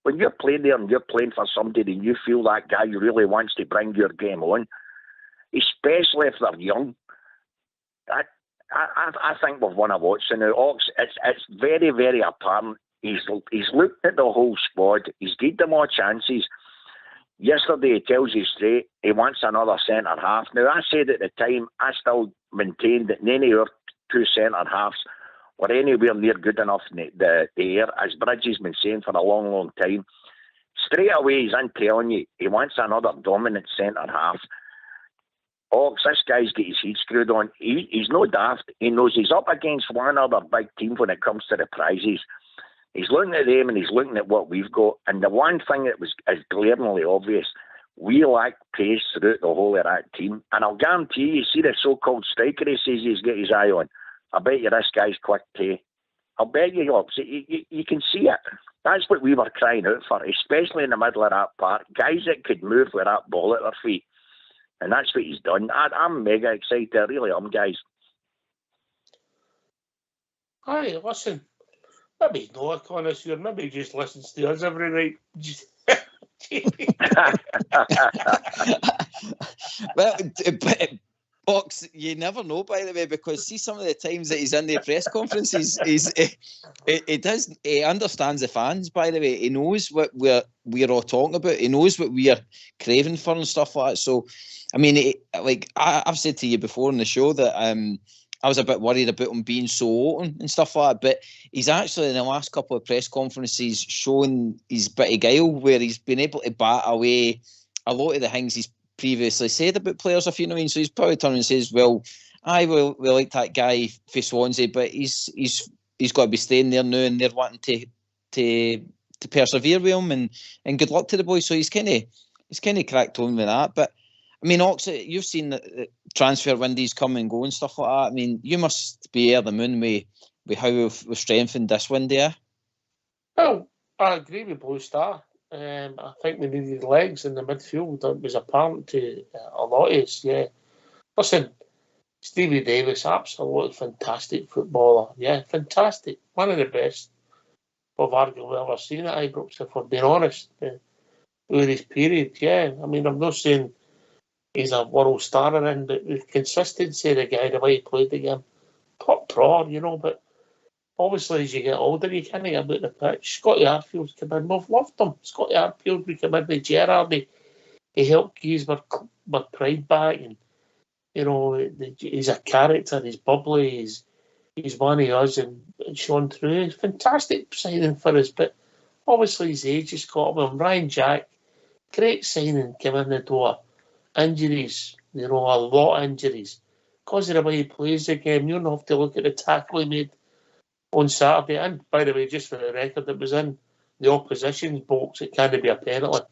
when you're playing there and you're playing for somebody and you feel that guy really wants to bring your game on, especially if they're young, I think we've won a watching now. Ox, it's very, very apparent. He's looked at the whole squad. He's given them all chances. Yesterday, he tells you straight he wants another centre-half. Now, I said at the time, I still maintained that none of our two centre-halves or anywhere near good enough in the air, as Bridges been saying for a long, long time. Straight away, he's in telling you he wants another dominant centre half. Ox, this guy's got his head screwed on. He's no daft. He knows he's up against one other big team when it comes to the prizes. He's looking at them and he's looking at what we've got. And the one thing that is glaringly obvious, we lack pace throughout the whole of that team. And I'll guarantee you, see the so-called striker he says he's got his eye on. I bet you this guy's quick too. I'll bet you, Ox, you can see it. That's what we were crying out for, especially in the middle of that park. Guys that could move with that ball at their feet. And that's what he's done. I'm mega excited. I really am, guys. Hi, listen. Maybe he's not a connoisseur. Maybe he just listens to us every night. Well, Box, you never know, by the way, because see some of the times that he's in the press conferences, he understands the fans, by the way. He knows what we're all talking about. He knows what we are craving for and stuff like that. So, I mean, I've said to you before on the show that I was a bit worried about him being so open and stuff like that, but he's actually in the last couple of press conferences shown his bit of guile where he's been able to bat away a lot of the things he's previously said about players, if you know what I mean. So he's probably turned and says, well, we like that guy for Swansea, but he's got to be staying there now and they're wanting to persevere with him and good luck to the boy. So he's kind of cracked on with that. But I mean, Ox, you've seen the transfer windows come and go and stuff like that. I mean, you must be over the moon with how we've strengthened this window. Yeah? Well, I agree with Blue Star. I think we needed legs in the midfield. That was apparent to a lot of us, yeah. Listen, Stevie Davis, absolutely fantastic footballer. Yeah, fantastic. One of the best we've arguably ever seen at Ibrox, if we're being honest. With his period, yeah. I mean, I'm not saying he's a world star or anything, but the consistency of the guy, the way he played the game, top drawer, you know, but obviously, as you get older, you can't get about the pitch. Scotty Arfield's come in. We've loved him. Scotty Arfield, we come in with Gerrard. He helped give my pride back. And, you know, he's a character. He's bubbly. He's one of us. And Sean True, he's fantastic signing for us. But obviously, his age has caught him. Ryan Jack, great signing, came in the door. Injuries, you know, a lot of injuries. Because of the way he plays the game, you don't have to look at the tackle he made on Saturday, and by the way, just for the record, it was in the opposition's box. It can't be a penalty.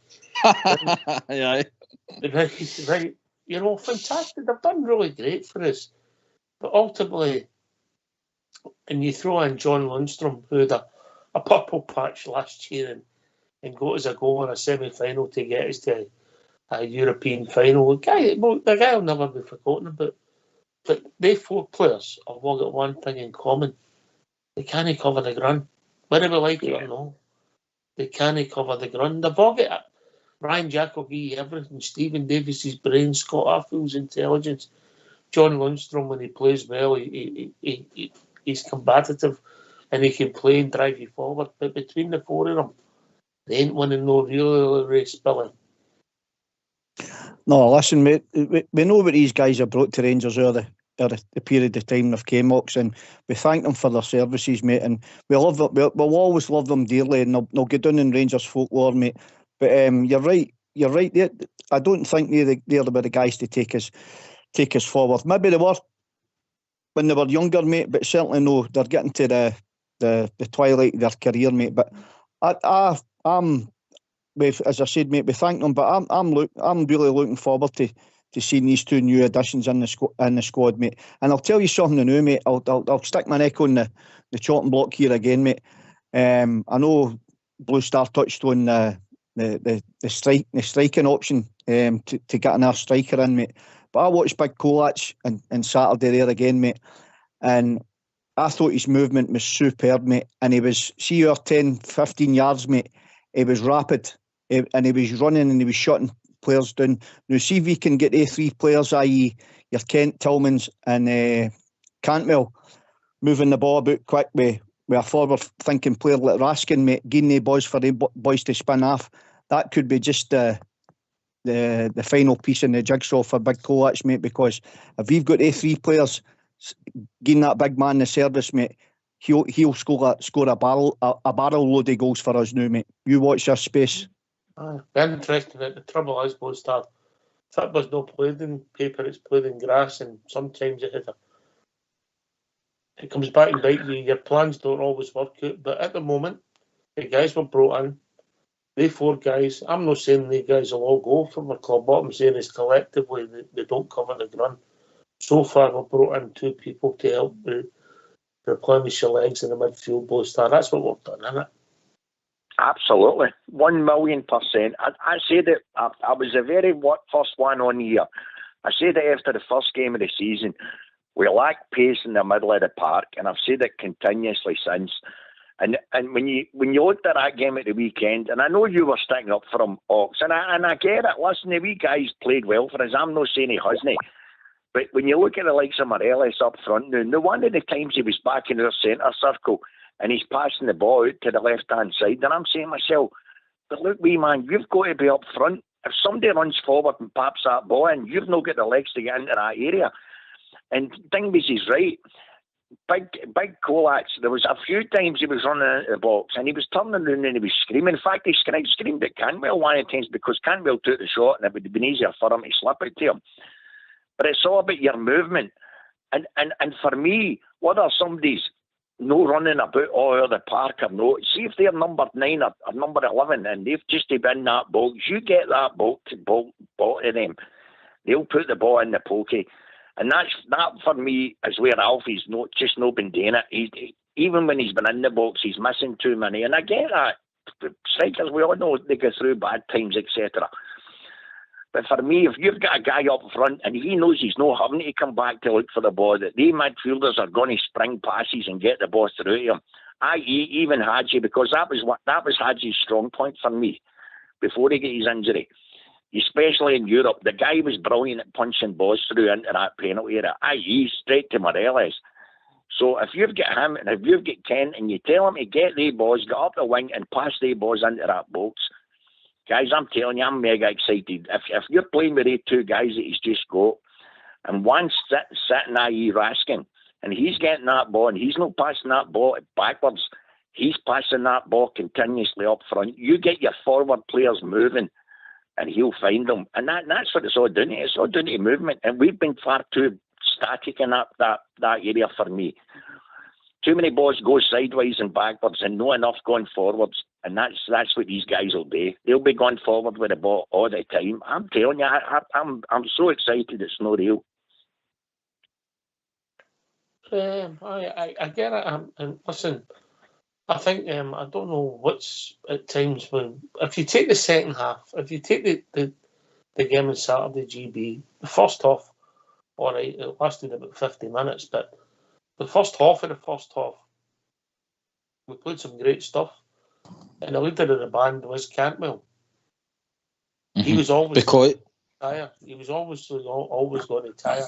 Yeah. Right. You know, fantastic. They've done really great for us. But ultimately, and you throw in John Lundstrom, who had a purple patch last year and got us a goal in a semi-final to get us to a European final. The guy will never be forgotten about. But they four players have all got one thing in common. They can't cover the ground. Whether we like it or not, they can't cover the ground. They've all got it. Ryan Jack will give you everything. Stephen Davis's brain, Scott Arfield's intelligence. John Lundstrom, when he plays well, he's combative and he can play and drive you forward. But between the four of them, they ain't winning no real race, Billy. No, listen, mate, we know what these guys have brought to Rangers over the period of time they've came, Ox, and we thank them for their services, mate, and we'll always love them dearly, and they'll get down in Rangers folklore, mate. But you're right. I don't think they're the guys to take us forward. Maybe they were when they were younger, mate, but certainly no, they're getting to the twilight of their career, mate. But I'm, as I said, mate, we thank them, but I'm really looking forward to seeing these two new additions in the squad, mate. And I'll tell you something new, mate. I'll stick my neck on the chopping block here again, mate. I know Blue Star touched on the striking option to get another striker in, mate. But I watched Big Kolach on Saturday there again, mate, and I thought his movement was superb, mate. And he was, see your 10, 15 yards, mate, he was rapid, and he was running and he was shutting players down. Now, see if he can get A3 players, i.e. your Kent, Tillmans and Cantwell, moving the ball about quick with a forward-thinking player like Raskin, mate, giving the boys for the boys to spin off. That could be just the final piece in the jigsaw for Big Kolach, mate, because if we've got A3 players giving that big man the service, mate, he'll score a barrel load of goals for us now, mate. You watch your space. Very interesting. The trouble is, Bostad, football's not played in paper, it's played in grass, and sometimes it comes back and bite you. Your plans don't always work out, but at the moment, the guys were brought in. They 4 guys, I'm not saying the guys will all go from the club. What I'm saying is collectively they don't cover the ground. So far, we've brought in 2 people to help replenish your legs in the midfield, Bostad. That's what we've done, isn't it? Absolutely, 1,000,000%. I said it. I was the very first one on here. I said it after the first game of the season. We lack pace in the middle of the park, and I've said it continuously since. And when you looked at that game at the weekend, and I know you were sticking up for him, Ox, and I get it. Listen, the wee guys played well for us. I'm not saying he hasn't. But when you look at the likes of Morelos up front now, no one of the times he was back in our centre circle and he's passing the ball out to the left-hand side, and I'm saying to myself, but look, wee man, you've got to be up front. If somebody runs forward and pops that ball in, you've not got the legs to get into that area. And Dingbys is right. Big Kolats, there was a few times he was running into the box and he was turning around and he was screaming. In fact, he screamed at Cantwell one of the times because Cantwell took the shot and it would have been easier for him to slip it to him. But it's all about your movement. And for me, whether somebody's no running about all over the park or no, see if they're number 9 or number 11 and they've just to been that box, you get that ball to them. They'll put the ball in the pokey. And that for me is where Alfie's not been doing it. Even when he's been in the box, he's missing too many. And I get that. Strikers, we all know they go through bad times, etc. But for me, if you've got a guy up front and he knows he's not having to come back to look for the ball, that the midfielders are going to spring passes and get the ball through to him, i.e. even Hadji, because that was Hadji's strong point for me before he got his injury. Especially in Europe, the guy was brilliant at punching balls through into that penalty area, i.e. straight to Morelos. So if you've got him and if you've got Kent and you tell him to get the balls, get up the wing and pass the balls into that box, guys, I'm telling you, I'm mega excited. If you're playing with the 2 guys that he's just got, and one's sitting i.e. Raskin, and he's getting that ball and he's not passing that ball backwards, he's passing that ball continuously up front. You get your forward players moving, and he'll find them. And that's what it's all doing. It's all doing to movement. And we've been far too static in that area for me. Too many balls go sideways and backwards and not enough going forwards. And that's what these guys will do. They'll be going forward with the ball all the time. I'm telling you, I'm so excited it's not real. I get it. And listen, I think I don't know what's at times when if you take the second half, if you take the game on Saturday, GB, the first half, all right, it lasted about 50 minutes, but the first half of the first half, we played some great stuff, and the leader of the band was Cantwell. Mm-hmm. He was always tired. He was always going to tire.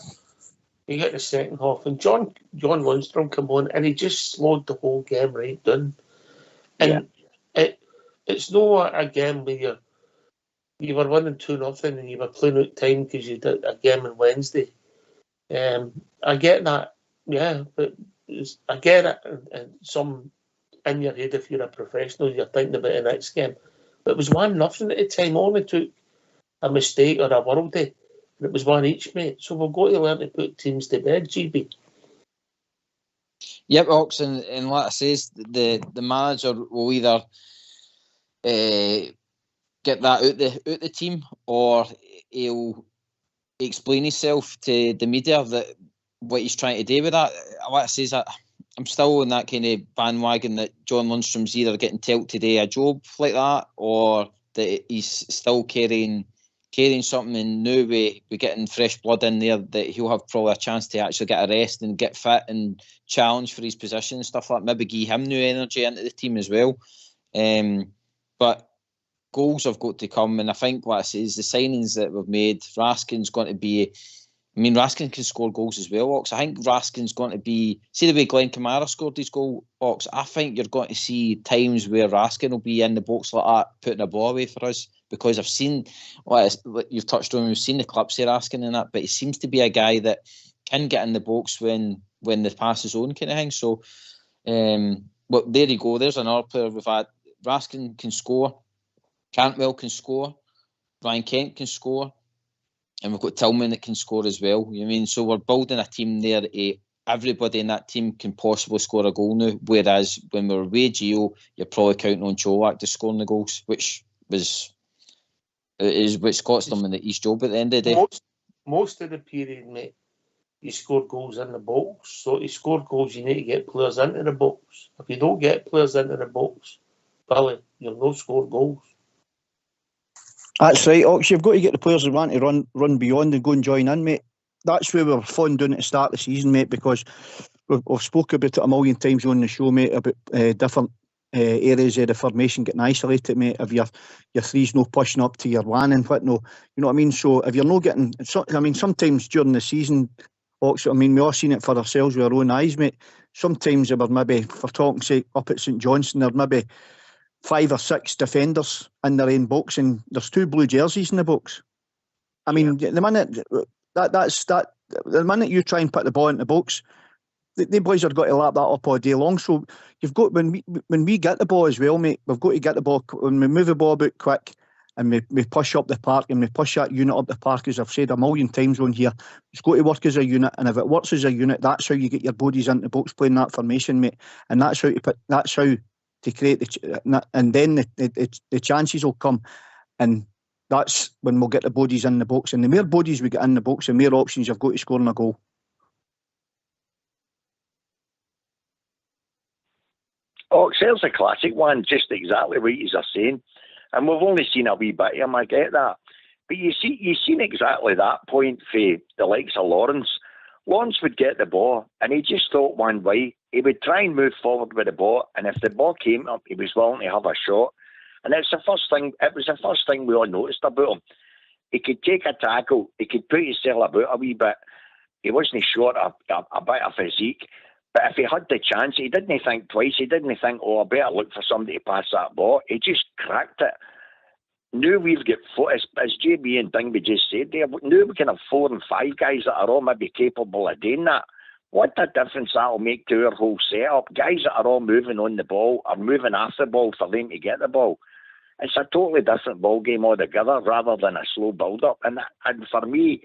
You get the second half, and John Lundstrom come on, and he just slowed the whole game right down. And it's not a game where you were winning 2-0 and you were playing out time because you did a game on Wednesday. I get that, yeah, but I get it. And some in your head, if you're a professional, you're thinking about the next game. But it was 1-0 at the time. Only took a mistake or a worldie. It was 1 each, mate. So we've got to learn to put teams to bed, GB. Yep, Ox, and like I says, the manager will either get that out the team, or he'll explain himself to the media that what he's trying to do with that. Like I says, I'm still on that kind of bandwagon that John Lundstrom's either getting told to do a job like that, or that he's still carrying something, and now we're getting fresh blood in there, that he'll have probably a chance to actually get a rest and get fit and challenge for his position and stuff like that. Maybe give him new energy into the team as well. But goals have got to come, and I think what I say is the signings that we've made, Raskin's going to be, I mean, Raskin can score goals as well, Ox. I think Raskin's going to be, see the way Glenn Kamara scored his goal, Ox, I think you're going to see times where Raskin will be in the box like that, putting a ball away for us, because I've seen, what you've touched on, we've seen the clips of Raskin and that, but he seems to be a guy that can get in the box when the pass is on kind of thing. So Well, there you go. There's another player we've had. Raskin can score. Cantwell can score. Ryan Kent can score. And we've got Tillman that can score as well. You know what I mean? So we're building a team there. Everybody in that team can possibly score a goal now. Whereas when we were away Gio, you're probably counting on Cholak to scoring the goals, which cost them in his job at the end of the day. Most of the period, mate, you score goals in the box. So to score goals, you need to get players into the box. If you don't get players into the box, Billy, you'll not score goals. That's right, Ox. You've got to get the players who want to run beyond and go and join in, mate. That's where we were fun doing at the start of the season, mate, because we've spoken about it a million times on the show, mate, about different areas of the formation getting isolated, mate. If your three's no pushing up to your one and what, no, you know what I mean? So if you're not getting, sometimes during the season, Ox, we all seen it for ourselves with our own eyes, mate. Sometimes there were maybe, for talking sake, up at St Johnstone, there maybe 5 or 6 defenders in their own box, and there's 2 blue jerseys in the box. The minute the minute you try and put the ball in the box, the boys have got to lap that up all day long. So you've got, when we get the ball as well, mate, we've got to get the ball, when we move the ball about quick and we push up the park and we push that unit up the park, as I've said a million times on here, it's got to work as a unit, and if it works as a unit, that's how you get your bodies into the box playing that formation, mate, and that's how to create and then the chances will come, and that's when we'll get the bodies in the box, and the more bodies we get in the box, the more options you've got to score a goal. Oxford's a classic one, just exactly what you're saying, and we've only seen a wee bit of him, I get that, but you've seen exactly that point for the likes of Lawrence. Lawrence would get the ball and he just thought one way. He would try and move forward with the ball, and if the ball came up, he was willing to have a shot. And it was the first thing we all noticed about him. He could take a tackle, he could put himself about a wee bit. He wasn't short a bit of physique, but if he had the chance, he didn't think twice. He didn't think, I better look for somebody to pass that ball. He just cracked it. Now we've got, as JB and Dingby just said there, now we can have 4 and 5 guys that are all maybe capable of doing that. What a difference that'll make to our whole setup. Guys that are all moving on the ball, are moving after the ball for them to get the ball. It's a totally different ball game altogether, rather than a slow build-up. And for me,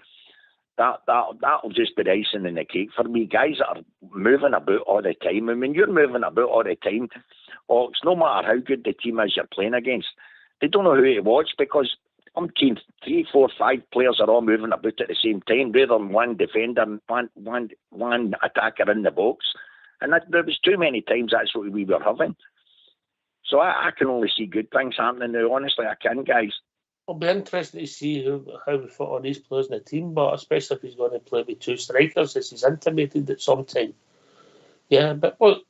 that'll just be the icing in the cake. For me, guys that are moving about all the time, and when you're moving about all the time, Ox, no matter how good the team is you're playing against, they don't know who to watch, because umpteen 3, 4, 5 players are all moving about at the same time, rather than one defender, one attacker in the box. And there was too many times that's what we were having. So I can only see good things happening now. Honestly, I can, guys. It'll be interesting to see how we fit on these players in the team, but especially if he's going to play with 2 strikers, as he's intimated at some time. Yeah, but look,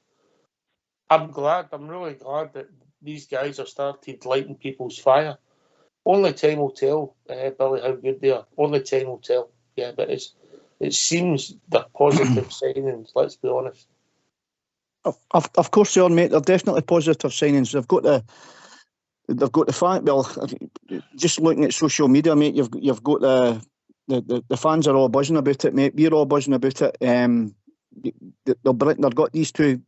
I'm really glad that these guys have started lighting people's fire. Only time will tell, Billy, how good they are. Only time will tell. Yeah, but it seems they're positive signings, let's be honest. Of course they are, mate. They're definitely positive signings. They've got the fan. Well, just looking at social media, mate, you've got the fans are all buzzing about it, mate. We're all buzzing about it. They've got these two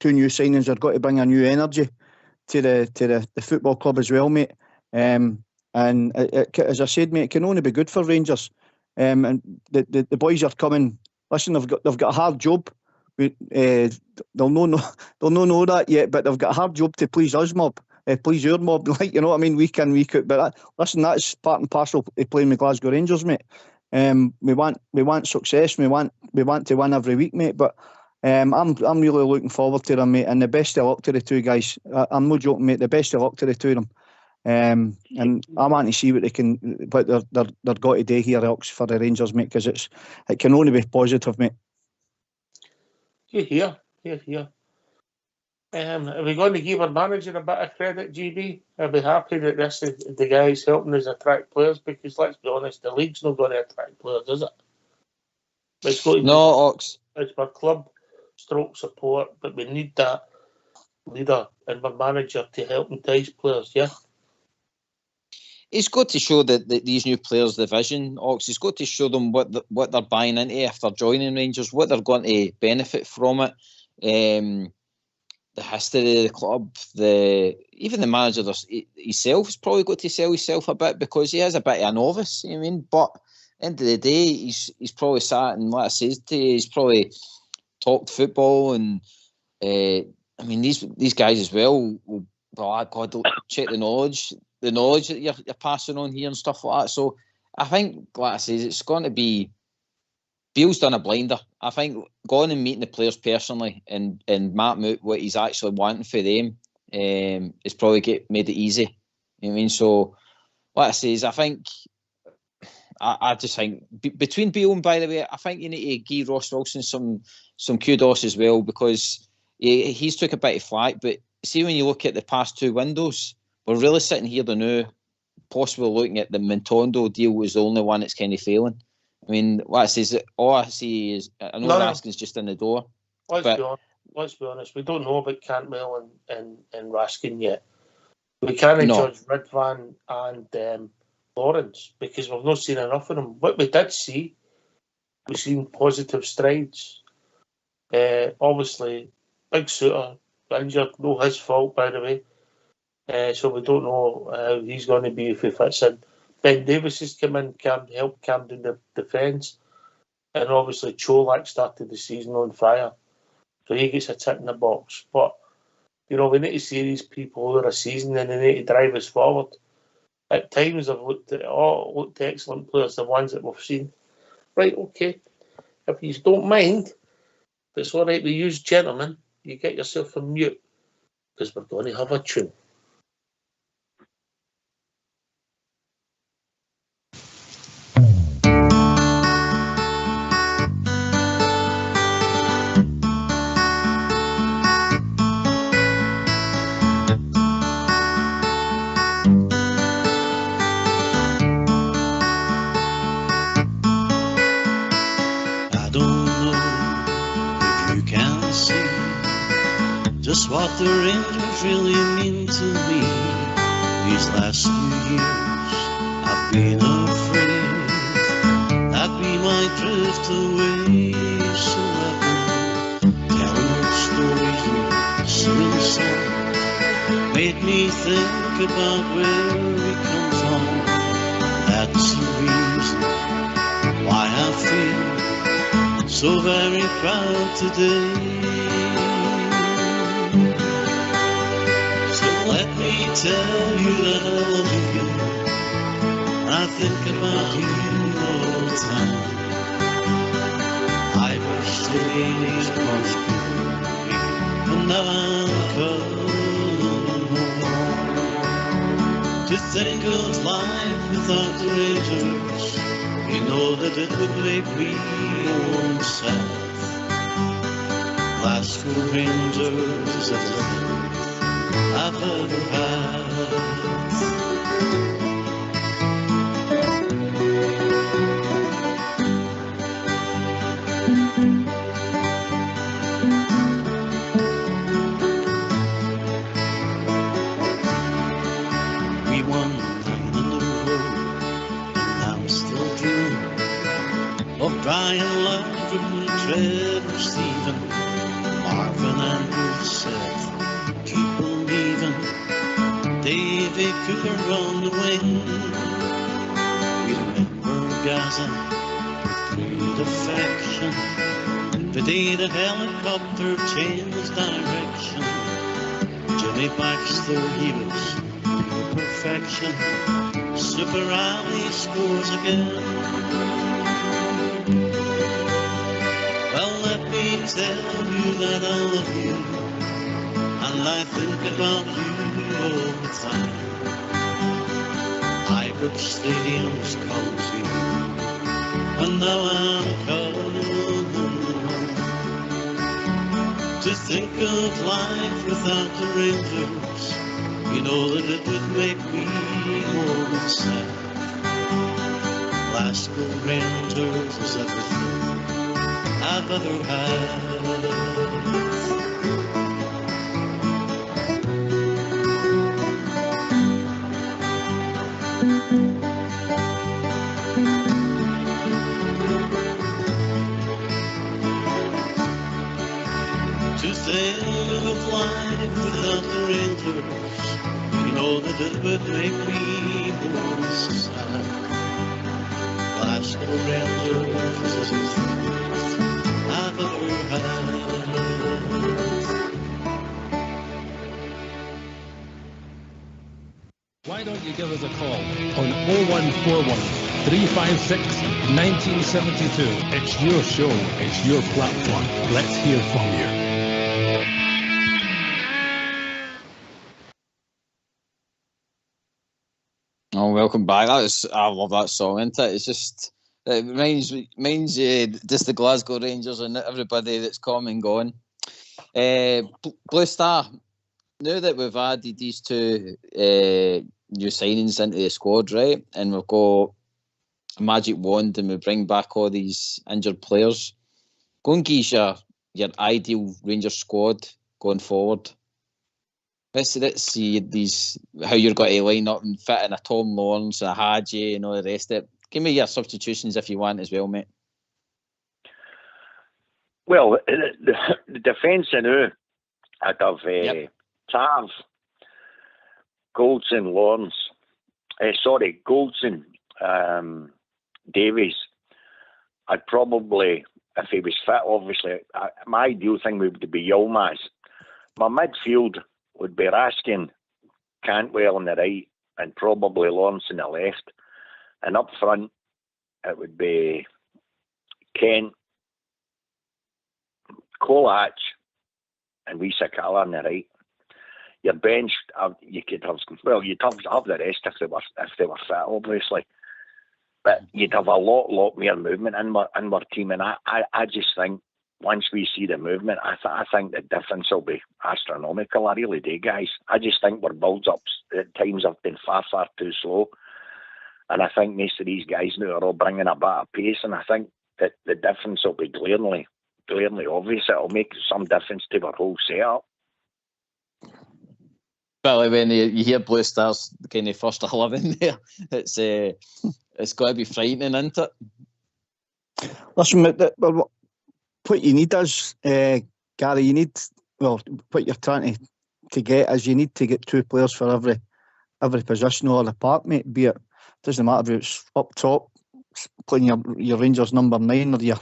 new signings. They've got to bring a new energy to the football club as well, mate. And as I said, mate, it can only be good for Rangers. And the boys are coming. Listen, they've got a hard job. They'll not know that yet, but they've got a hard job to please us, mob. Please your mob, like, you know what I mean, week in, week out. But that's part and parcel of playing with Glasgow Rangers, mate. We want success. We want to win every week, mate. But I'm really looking forward to them, mate. And the best of luck to the 2 guys. I'm not joking, mate. The best of luck to the 2 of them. And I want to see what they're got to do here, Elks, for the Rangers, mate, because it can only be positive, mate. Here. Are we going to give our manager a bit of credit, GB? I'll be happy that this is the guys helping us attract players, because let's be honest, the league's not going to attract players, is it? It's going to Ox. It's for club stroke support, but we need that leader and our manager to help entice players, yeah? He's got to show that these new players the vision, Ox. He's got to show them what they're buying into if they're joining Rangers, what they're going to benefit from it. history of the club, even the manager himself has probably got to sell himself a bit, because he is a bit of a novice, you know what I mean? But end of the day, he's probably sat and, like I said to you, he's probably talked football, and I mean these guys as well will, God, check the knowledge that you're passing on here and stuff like that. So I think, like I said, it's going to be, Beale's done a blinder. I think going and meeting the players personally and mapping out what he's actually wanting for them has probably made it easy. You know what I mean? So, like I say, I think, I just think between Beale and, by the way, I think you need to give Ross Wilson some kudos as well, because he's took a bit of flack. But see, when you look at the past two windows, we're really sitting here now, possibly looking at the Montondo deal was the only one that's kind of failing. I mean, what I say, all I see is, I know Raskin's just in the door. Let's be honest. We don't know about Cantwell and Raskin yet. We can't judge Ridvan and Lawrence, because we've not seen enough of them. What we did see, we've seen positive strides. Obviously, Big Suter injured, no his fault, by the way. So we don't know how he's going to be if he fits in. Ben Davis has come in, helped calm down the defence. And obviously Cholak started the season on fire. So he gets a tick in the box. But, we need to see these people over a season, and they need to drive us forward. At times I've looked excellent players, the ones that we've seen. Right, okay. If you don't mind, it's all right, we use gentlemen. You get yourself a mute, because we're going to have a tune. Just what the Rangers really mean to me. These last few years I've been afraid that we might drift away. So I've been telling old stories and singing songs, made me think about where we come from. That's the reason why I feel so very proud today. Let me tell you that I love you, and I think about you all the time. I wish the days was good, and now I'm coming home. To think of life without the Rangers, you know that it would make me warm south. Glasgow Rangers is everything I've ever had. We won 9 in a row, and I'm still dreaming of Brian Landry, Trevor Stephen, Marvin Andrews, Seth, keep believing, Davy Cooper on the wing. We remember Gaza with great affection, the day the helicopter changed direction. Jimmy Baxter, he was pure perfection. Super Ali scores again. Well, let me tell you that I love you, and I think about you all the time. Ibrox Stadium's cozy, and now I'm coming home. To think of life without the Rangers, you know that it would make me more sad. Glasgow Rangers is everything I've ever had. To think of life Rangers, you know that it would make me most sad. Glasgow Rangers I've ever had. Why don't you give us a call on 0141 356 1972. It's your show, it's your platform. Let's hear from you. Oh, welcome back. I love that song, isn't it? It's just, it reminds just the Glasgow Rangers and everybody that's come and gone. Blue Star, now that we've added these two new signings into the squad, right, and we've got a magic wand and we bring back all these injured players, go and give your ideal Rangers squad going forward. Let's see these, how you're going to line up and fit in a Tom Lawrence, a Hadji and all the rest of it. Give me your substitutions if you want as well, mate. Well, the defence I know, I'd have Tav, Goldson, Lawrence, Goldson, Davies. I'd probably, if he was fit, obviously, my ideal thing would be Yilmaz. My midfield would be Raskin, Cantwell on the right, and probably Lawrence on the left. And up front, it would be Kent, Kolach, and Sakala on the right. Your bench, you could have, well, you'd have the rest if they were fit, obviously. But you'd have a lot more movement in our team. And I just think, once we see the movement, I think the difference will be astronomical. I really do, guys. I just think our build-ups at times have been far, far too slow. And I think most of these guys now are all bringing a bit of pace. And I think that the difference will be glaringly obvious. It'll make some difference to our whole setup. But when you hear Blue Stars kind of first 11 there, it's got to be frightening, isn't it? Listen, what you need is, Gary, what you're trying to get is you need to get two players for every position all the park, mate. Be it, doesn't matter if it's up top, playing your Rangers number 9 or your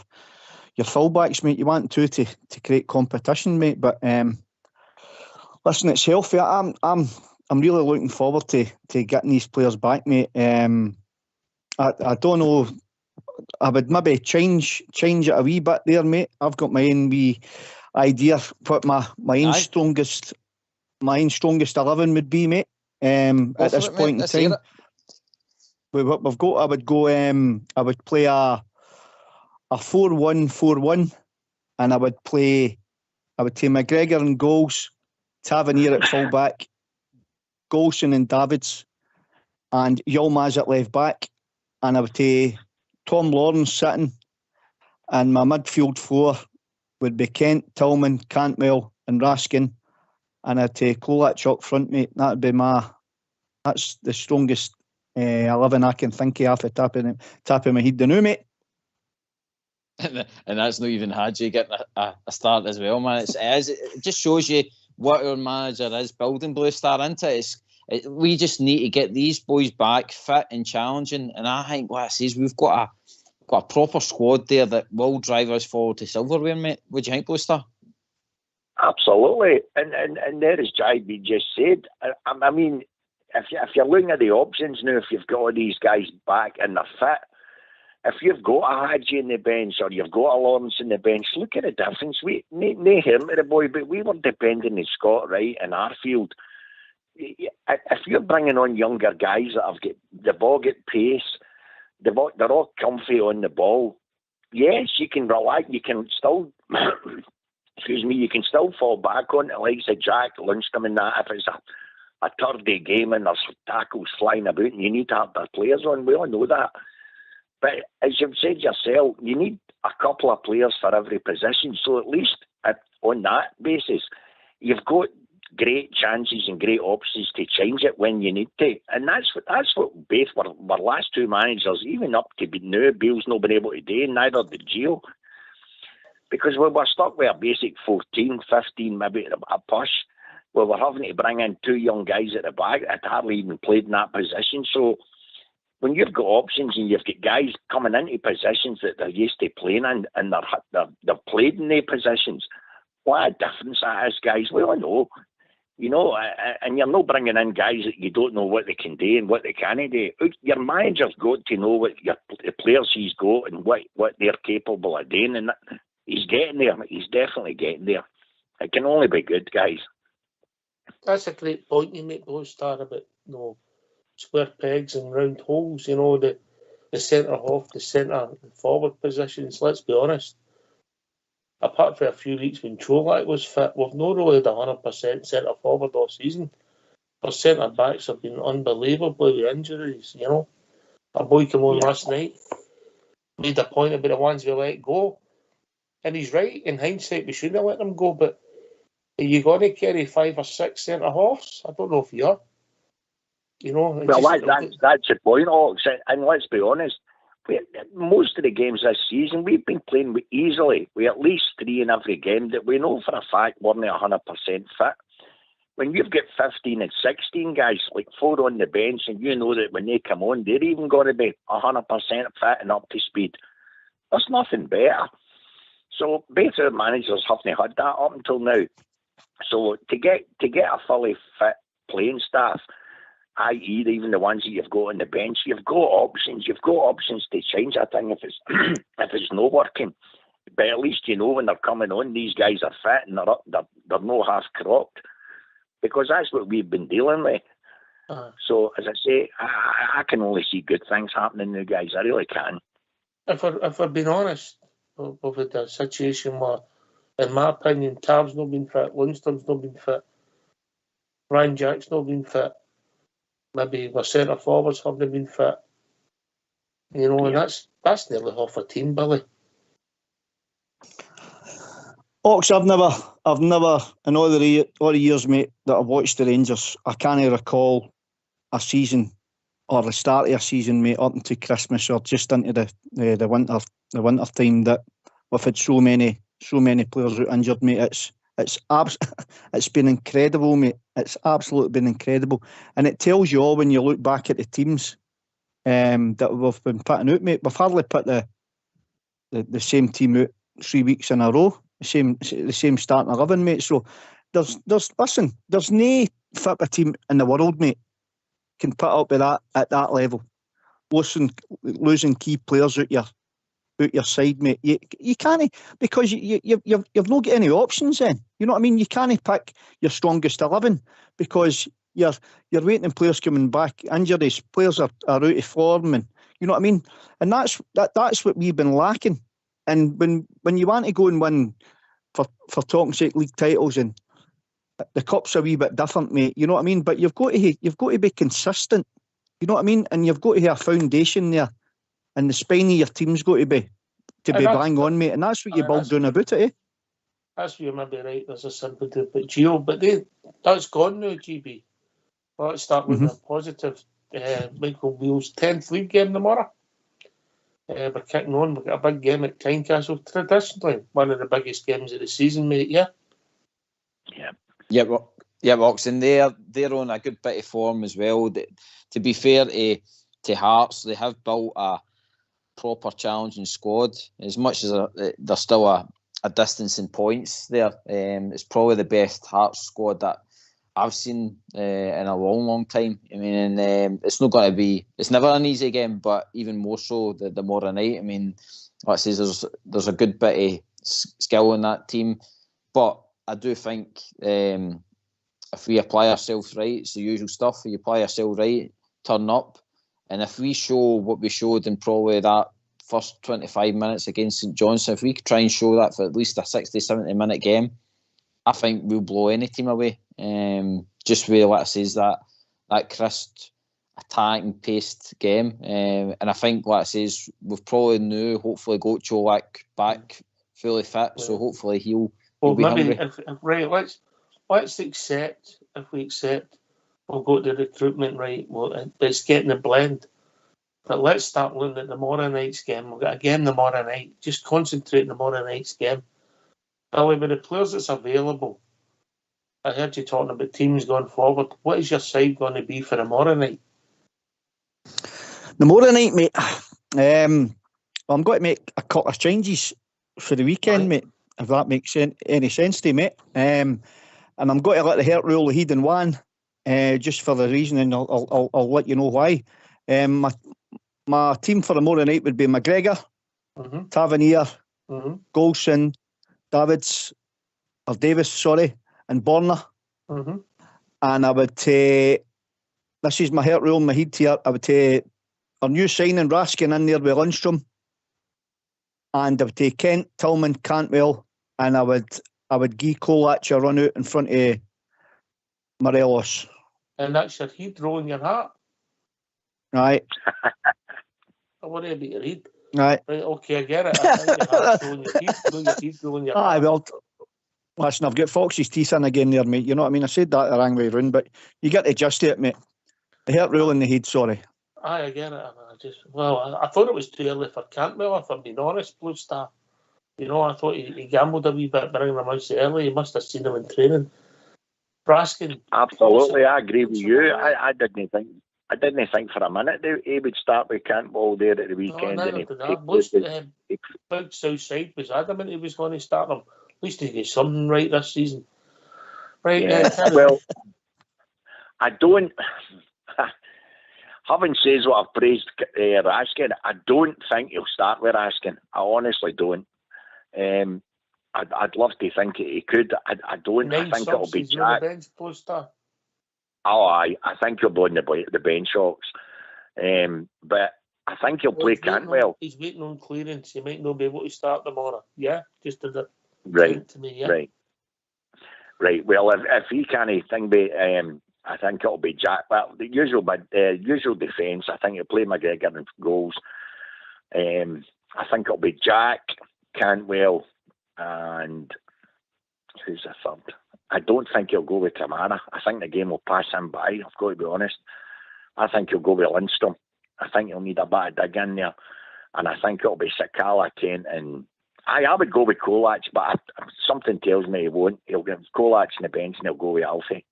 fullbacks, mate. You want two to create competition, mate. But listen, it's healthy. I'm really looking forward to getting these players back, mate. I don't know. I would maybe change it a wee bit there, mate. I've got my own wee idea what my own strongest 11 would be, mate. At this point in time, we've got. I would play a 4-1-4-1, and I would take McGregor in goals, Tavernier at full back, Golson and Davids, and Yilmaz at left back, and I would take Tom Lawrence sitting, and my midfield four would be Kent, Tillman, Cantwell and Raskin, and I'd take Kolach up front, mate. That's the strongest 11 I can think of off the top of my head now, mate. And that's not even Hadji getting a start as well, man. It just shows you what our manager is building, Blue Star, into. We just need to get these boys back fit and challenging. And I think what it says, we've got a proper squad there that will drive us forward to silverware, mate. What do you think, Blue Star? Absolutely. And there, as JB just said, I mean, if you're looking at the options now, if you've got all these guys back and they're fit, if you've got a Hadji in the bench or you've got a Lawrence in the bench, look at the difference. We no him to the boy, but we were depending on Scott Wright and Arfield. If you're bringing on younger guys that have got the ball, get pace, they're all comfy on the ball. Yes, you can relax. You can still, you can still fall back on the likes of Jack Lundstrom and that if it's a third-day game and there's tackles flying about and you need to have the players on. We all know that. But as you've said yourself, you need a couple of players for every position. So at least on that basis, you've got great chances and great options to change it when you need to. And that's what both were last two managers, even up to now, Bill's not been able to do, neither did Gio. Because we were stuck with a basic 14, 15, maybe a push. well, we're having to bring in 2 young guys at the back that hardly even played in that position. So when you've got options and you've got guys coming into positions that they're used to playing in, and they've played in their positions, what a difference that is, guys. We all know. You know, and you're not bringing in guys that you don't know what they can do and what they can't do. Your manager's got to know what the players he's got and what they're capable of doing, and he's getting there. He's definitely getting there. It can only be good, guys. That's a great point you make, though, Star, about square pegs and round holes. You know, the centre half, the centre forward positions. Let's be honest. Apart from a few weeks when Cholak was fit, we've not really had 100% centre forward all season. Our centre backs have been unbelievably with injuries, you know. Our boy came on last night, made a point about the ones we let go. And he's right, in hindsight, we shouldn't have let them go, but are you going to carry 5 or 6 centre halves? I don't know if you are. You know, well, that's the point, Ox. And let's be honest, most of the games this season, we've been playing easily with at least 3 in every game that we know for a fact weren't 100% fit. When you've got 15 and 16 guys, like 4 on the bench, and you know that when they come on, they're even going to be 100% fit and up to speed, there's nothing better. So better managers haven't had that up until now. So to get a fully fit playing staff, i.e. even the ones that you've got on the bench, you've got options. You've got options to change a thing if it's not working. But at least you know when they're coming on, these guys are fit and they're not half cropped, because that's what we've been dealing with. So as I say, I can only see good things happening now, guys. I really can. If we're being honest, we've had a situation where, in my opinion, Tav's not been fit, Lundstrom's not been fit, Ryan Jack's not been fit. Maybe our centre forwards haven't been fit. You know, and that's nearly half a team, Billy. Ox, I've never in all the years, mate, that I've watched the Rangers, I can't recall a season or the start of a season, mate, up until Christmas or just into the winter time that we've had so many players out injured, mate. It's been incredible, mate. It's absolutely been incredible, and it tells you all when you look back at the teams that we've been putting out, mate. We've hardly put the same team out 3 weeks in a row, the same starting 11, mate. So there's no football team in the world, mate, can put up with that at that level. Losing key players out your side, mate. You can't, because you've not got any options then. You know what I mean? You can't pick your strongest 11 because you're waiting on players coming back, injuries, players are out of form, and you know what I mean? And that's what we've been lacking. And when you want to go and win for talking sake league titles, and the cup's a wee bit different, mate. You know what I mean? But you've got to be consistent. You know what I mean? And you've got to have a foundation there. And the spine of your team's got to be bang on, mate. And that's what you build down about it, eh? That's where you may be right. There's a sympathy about Gio, but that's gone now, GB. Well, let's start with a positive. Michael Wheel's 10th league game tomorrow. We're kicking on. We've got a big game at Tynecastle. Traditionally, one of the biggest games of the season, mate, yeah? Yeah, Ox, and they're on a good bit of form as well. To be fair to Hearts, they have built a proper challenging squad. As much as there's still a distance in points there, it's probably the best Hearts squad that I've seen in a long time. I mean, it's not going to be. It's never an easy game, but even more so the more night. I mean, like I say, there's a good bit of skill in that team, but I do think if we apply ourselves right, it's the usual stuff. If you apply yourself right, turn up. And if we show what we showed in probably that first 25 minutes against St Johnstone, if we could try and show that for at least a 60, 70-minute game, I think we'll blow any team away. Just with, like I say, that crisp, attacking, paced game. And I think, like I say, we've probably hopefully got Cholak back fully fit, so hopefully he'll be maybe hungry. Let's accept, if we accept, we'll go to the recruitment, right? Well, it's getting the blend. But let's start looking at tomorrow night's game. We've got a game tomorrow night. Just concentrate on tomorrow night's game. Billy, with the players that's available, I heard you talking about teams going forward. What is your side going to be for tomorrow night? Tomorrow night, mate. I'm going to make a couple of changes for the weekend, mate. If that makes any sense to you, mate. And I'm going to let the Hurt rule Heed and one, just for the reason, and I'll let you know why. My team for tomorrow night would be McGregor, Tavernier, Golson, Davis, and Borner. And I would take, this is my Hurt rule, my Heed here, I would take our new signing Raskin in there with Lundstrom. And I would take Kent, Tillman, Cantwell, and I would give Kolach a run out in front of Morelos. And that's your Heed rolling your hat? Right. I worry about your Heed. Right. Okay, I get it. I think your heart's rolling your Heed, rolling your hat. Aye, well, listen, I've got Fox's teeth in again there, mate. You know what I mean? I said that the wrong way round, but you get the gist of it, mate. The Hurt rolling the Heed, sorry. Aye, I get it. I thought it was too early for Cantwell, if I'm being honest, Blue Star. You know, I thought he gambled a wee bit bringing him out so early. He must have seen him in training. Braskin. Absolutely, I agree with you. I didn't think for a minute that he would start with Cantwell there at the weekend. Big Southside was adamant he was going to start him. At least he got something right this season. Right, yeah. Well, I don't. Having said what I've praised Raskin, I don't think he'll start with Raskin. I honestly don't. I'd love to think he could. I don't. I think it'll be Jack. Oh, I think he'll be on the bench shocks. But I think he'll play Cantwell. He's waiting on clearance. He might not be able to start tomorrow. Yeah, just as it right to me. Yeah. Right. Well, if he can't think about, I think it'll be Jack. Well, the usual defence. I think he'll play McGregor in goals. I think it'll be Jack, Cantwell, and who's the third? I don't think he'll go with Kamara. I think the game will pass him by. I've got to be honest. I think he'll go with Lundstrom. I think he'll need a bit of dig in there, and I think it'll be Sakala, Kent, and I would go with Kolach, but something tells me he won't. He'll get Kolach on the bench and he'll go with Alfie.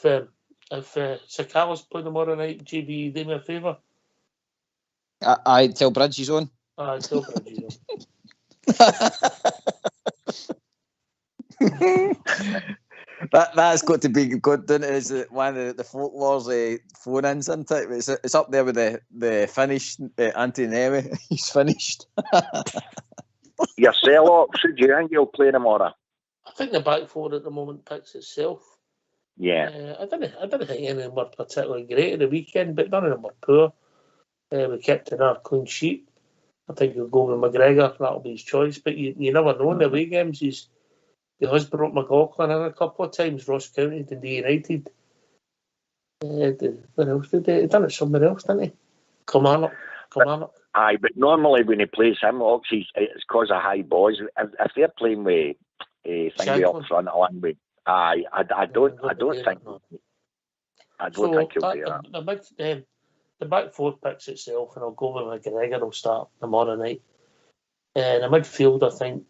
If Sakala's playing tomorrow night, GB, do me a favour. I tell Bridge he's on. Tell Bridge he's on. That's got to be good, doesn't it? Is one of the folklore's phone-ins, isn't it? It's up there with the finished Antonelli. He's finished. Your sell-up, should you think you'll play tomorrow? I think the back four at the moment picks itself. Yeah. I didn't think any of them were particularly great at the weekend, but none of them were poor. We kept in our clean sheet. I think he'll go with McGregor. That'll be his choice. But you never know in the away games. He has brought McLaughlin in a couple of times. Ross County, Dundee United. What else did he? He done it somewhere else, didn't he? Come on up. Aye, but normally when he plays him, it's because of high boys. If they're playing with thingy up front along with, I don't think he'll do that. The back four picks itself, and I'll go with McGregor. I'll start tomorrow night. And the midfield, I think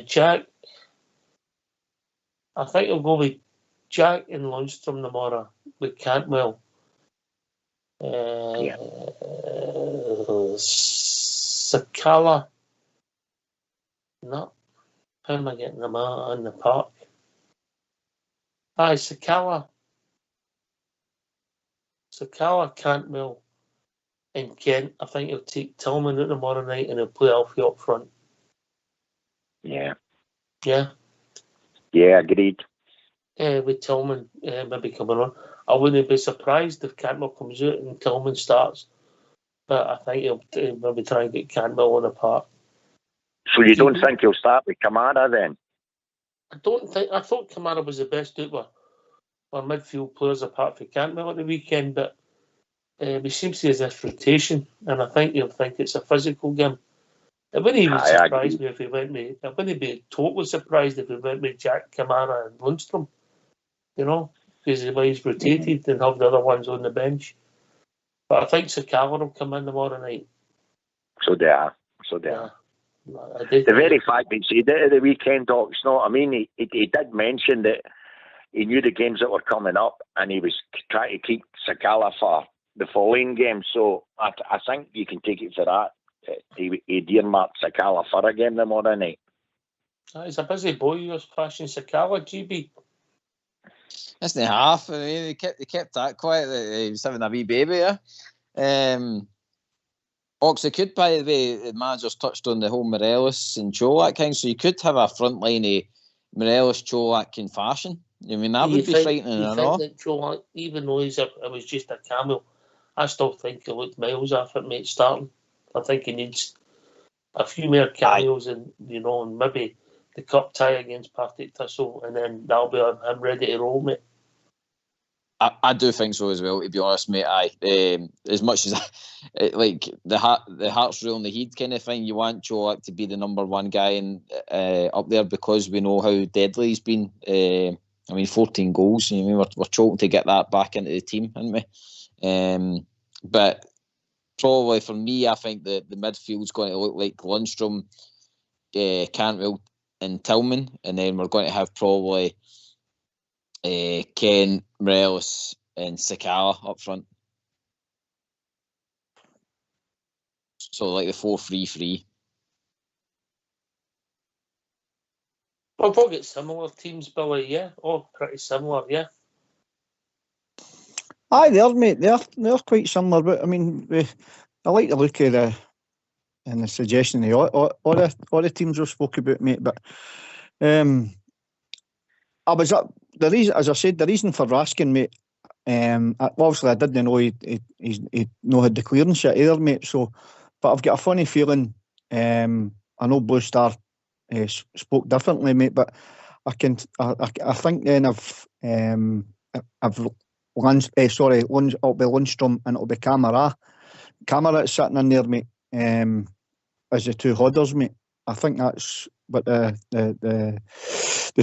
Jack. I think I'll go with Jack and Lundstrom tomorrow with Cantwell. Sakala. No. How am I getting them out in the park? Sakala, Cantwell, and Kent. I think he'll take Tillman out tomorrow night and he'll play Alfie up front. Yeah. Yeah? Yeah, agreed. With Tillman maybe coming on. I wouldn't be surprised if Cantwell comes out and Tillman starts. But I think he'll maybe try and get Cantwell on the park. So you don't think he'll start with Kamara then? I thought Kamara was the best out of midfield players apart from Cantwell at the weekend, but he seems to have this rotation, and I think he'll think it's a physical game. It wouldn't even surprise me if he went with. I wouldn't be totally surprised if he went with Jack, Kamara, and Lundstrom. You know, because he's rotated and have the other ones on the bench. But I think Sakala will come in tomorrow night. So they are. The very fact that he said it at the weekend, Doc, you know what I mean? He did mention that he knew the games that were coming up and he was trying to keep Sakala for the following game. So I think you can take it for that. He earmarked Sakala for a game tomorrow night. He's a busy boy. He was flashing Sakala, GB. That's not half. I mean, they kept that quiet. He was having a wee baby, yeah. Oxley could, by the way, the manager's touched on the whole Morelos and Cholak thing, so you could have a front line of Morelos, Cholak in fashion. I mean, that would be frightening, you I think know. that Cholak, even though it was just a cameo, I still think he looked miles off it, mate, starting. I think he needs a few more cameos and, and maybe the cup tie against Partick Thistle, and then that'll be him ready to roll, mate. I do think so as well, to be honest, mate. As much as like the Hearts rule in the heat kind of thing, you want Cholak to be the number one guy up there because we know how deadly he's been. 14 goals. We're choking to get that back into the team, aren't we? But probably for me, I think the midfield's going to look like Lundstrom, Cantwell, and Tillman, and then we're going to have probably Ken, Morelos, and Sakala up front. So like the 4-3-3. We've all got similar teams, Billy, yeah? All pretty similar, yeah? Aye, they are, mate. They're quite similar, but I mean, I like the look of the suggestion of all the teams we've spoke about, mate. But I was up. The reason, as I said, the reason for asking, mate. Obviously, I didn't know he no had the clearance yet either, mate. So, but I've got a funny feeling. I know Blue Star spoke differently, mate, but I think then it'll be Lundstrom and it'll be Camara. Camara sitting in there, mate, as the two hodders, mate. I think that's what the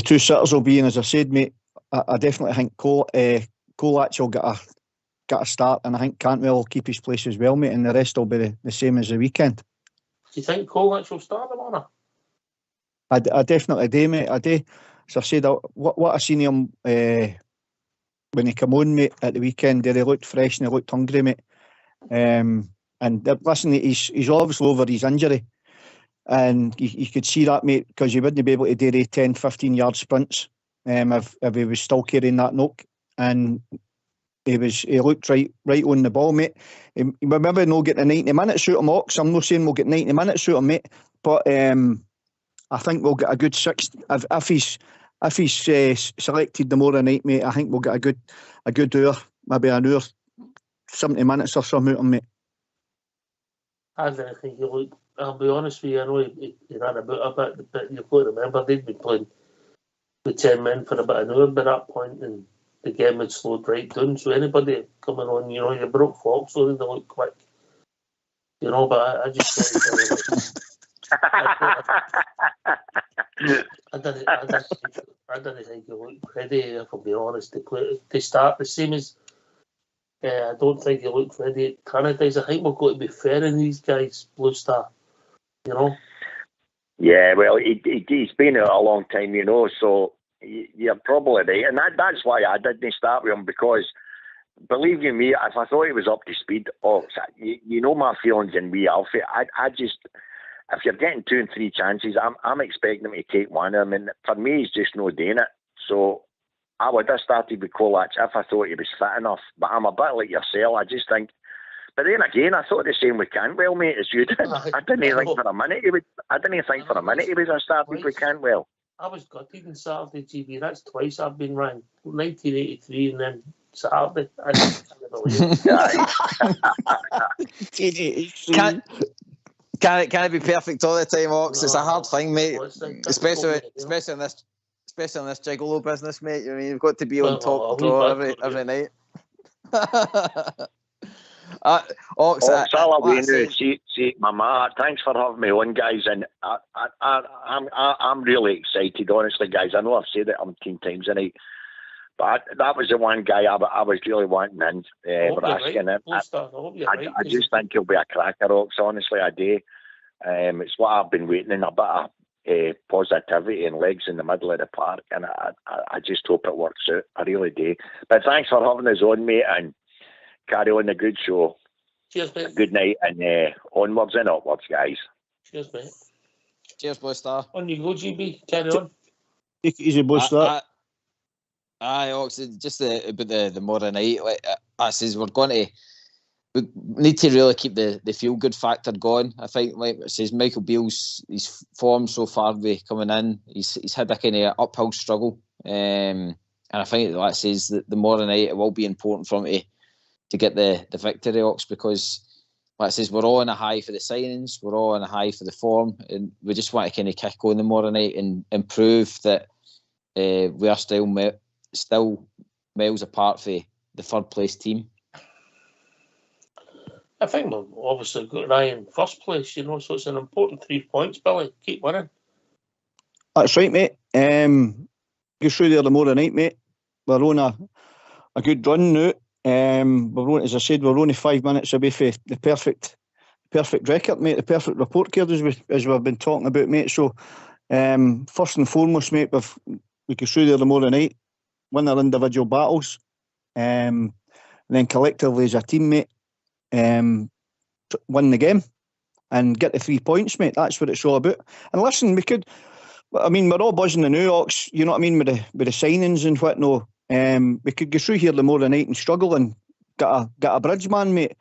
two sitters will be. And as I said, mate, I definitely think Kolach will get a start, and I think Cantwell will keep his place as well, mate, and the rest will be the same as the weekend. Do you think Kolach will start tomorrow? I definitely do, mate. I do. As I said, what I seen him when he came on, mate, at the weekend, he looked fresh and he looked hungry, mate. And listen, he's obviously over his injury, and you could see that, mate, because you wouldn't be able to do the 10-15 yard sprints if he was still carrying that knock. And he looked right on the ball, mate. We're maybe not getting 90 minutes out of him, Ox. I'm not saying we'll get 90 minutes out of him, mate, but I think we'll get a good 60. If he's selected tomorrow night, mate, I think we'll get a good hour, maybe an hour, 70 minutes or something out of him, mate. I don't think he'll look. I'll be honest with you, I know he ran about a bit, but you've got to remember they'd been playing with 10 men for about an hour by that point, and the game had slowed right down. So anybody coming on, you broke Fox, so they look quick. But I just I didn't think he looked ready, if I'll be honest, to start the same as I don't think he looked ready at Tannadice. I think we've got to be fair in these guys, Blue Star. Yeah, well, he's been out a long time, so you're probably right. And that's why I didn't start with him, because believe you me, if I thought he was up to speed, my feelings in wee Alfie, I just, if you're getting 2 and 3 chances, I'm expecting him to take one of them. And for me, he's just not doing it. So I would have started with Kolach if I thought he was fit enough. But I'm a bit like yourself. I just think. But then again, I thought the same with Cantwell, mate, as you did. I didn't think for a minute he was. I didn't think for a minute he was a started with Cantwell. I was gutted on Saturday, GB. That's twice I've been rang. 1983 and then Saturday. I can't believe it. Can it be perfect all the time, Ox? It's a hard thing, mate. Especially in this gigolo business, mate. You've got to be on top draw every night. Ox, see, Mama, thanks for having me on, guys, and I'm really excited, honestly, guys. I know I've said it umpteen times tonight, but that was the one guy I was really wanting in. We're asking him. I just think he'll be a cracker, Ox. Honestly, I do. It's what I've been waiting in, a bit of positivity and legs in the middle of the park, and I just hope it works out. I really do. But thanks for having us on, mate, and carry on the good show. Cheers, mate. Good night, and onwards and upwards, guys. Cheers, mate. Cheers, boy, Star. On you go, GB. Carry on. Take it easy, boy, Star. Aye, just about the tomorrow night. Like I says, we need to really keep the feel good factor going. I think, like it says, Michael Beale's his form so far coming in, he's had a kind of uphill struggle, and I think like it says that the tomorrow night it will be important for him to get the victory, Ox, because like it says, we're all on a high for the signings, we're all on a high for the form, and we just want to kind of kick on tomorrow night and prove that we are still miles apart for the third place team. I think we've obviously got an eye in first place, so it's an important 3 points, Billy. Keep winning. That's right, mate. Go through there tomorrow night, mate. We're on a good run now. We're on, as I said, we're only 5 minutes away from the perfect record, mate. The perfect report card, as we've been talking about, mate. So, first and foremost, mate, we go through there tomorrow night, win our individual battles, and then collectively as a team, mate, win the game and get the 3 points, mate. That's what it's all about. And listen, we're all buzzing the new Ox, you know what I mean, with the signings and whatnot. We could go through here tomorrow night and struggle and get a bridge man, mate.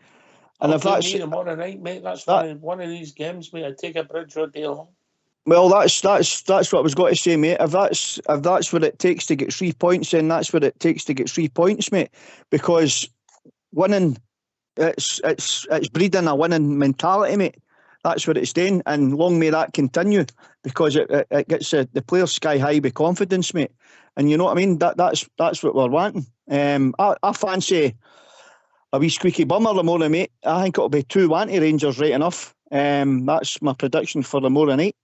And if that's tomorrow night, mate, that's one of these games, mate. I'd take a bridge all day long. Well, that's what I was going to say, mate. If that's what it takes to get 3 points, then that's what it takes to get 3 points, mate. Because winning, it's breeding a winning mentality, mate. That's what it's doing, and long may that continue, because it gets the players sky high with confidence, mate. And you know what I mean? That's what we're wanting. I fancy a wee squeaky bummer tomorrow, mate. I think it'll be 2-1 to Rangers, right enough. That's my prediction for tomorrow night.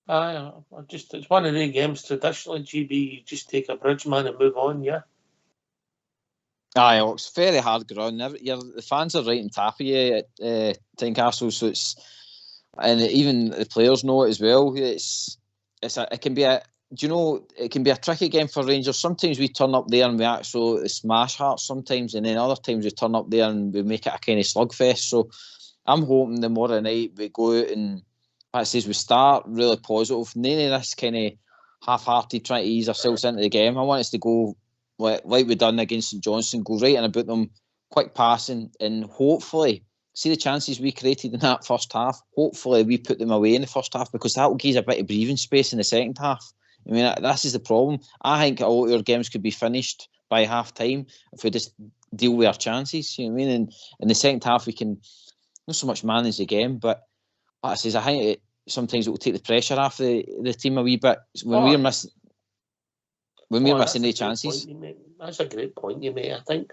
It's one of the games traditionally, GB, you just take a bridge man and move on, yeah? Aye, it's very hard ground. The fans are right on top of you at Tynecastle, so and even the players know it as well. It can be a tricky game for Rangers. Sometimes we turn up there and we absolutely smash hearts sometimes, and then other times we turn up there and we make it a kind of slugfest. So I'm hoping tomorrow night we go out and, like I says, we start really positive. None of this kind of half-hearted trying to ease ourselves into the game. I want us to go like we done against St Johnstone, go right in about them, quick passing, and hopefully see the chances we created in that first half. Hopefully we put them away in the first half, because that will give us a bit of breathing space in the second half. I mean, this is the problem. I think a lot of our games could be finished by half time if we just deal with our chances. You know what I mean? And in the second half we can not so much manage the game, but like I says, I think sometimes it will take the pressure off the team a wee bit when we're missing. When we're missing the chances. That's a great point you make. I think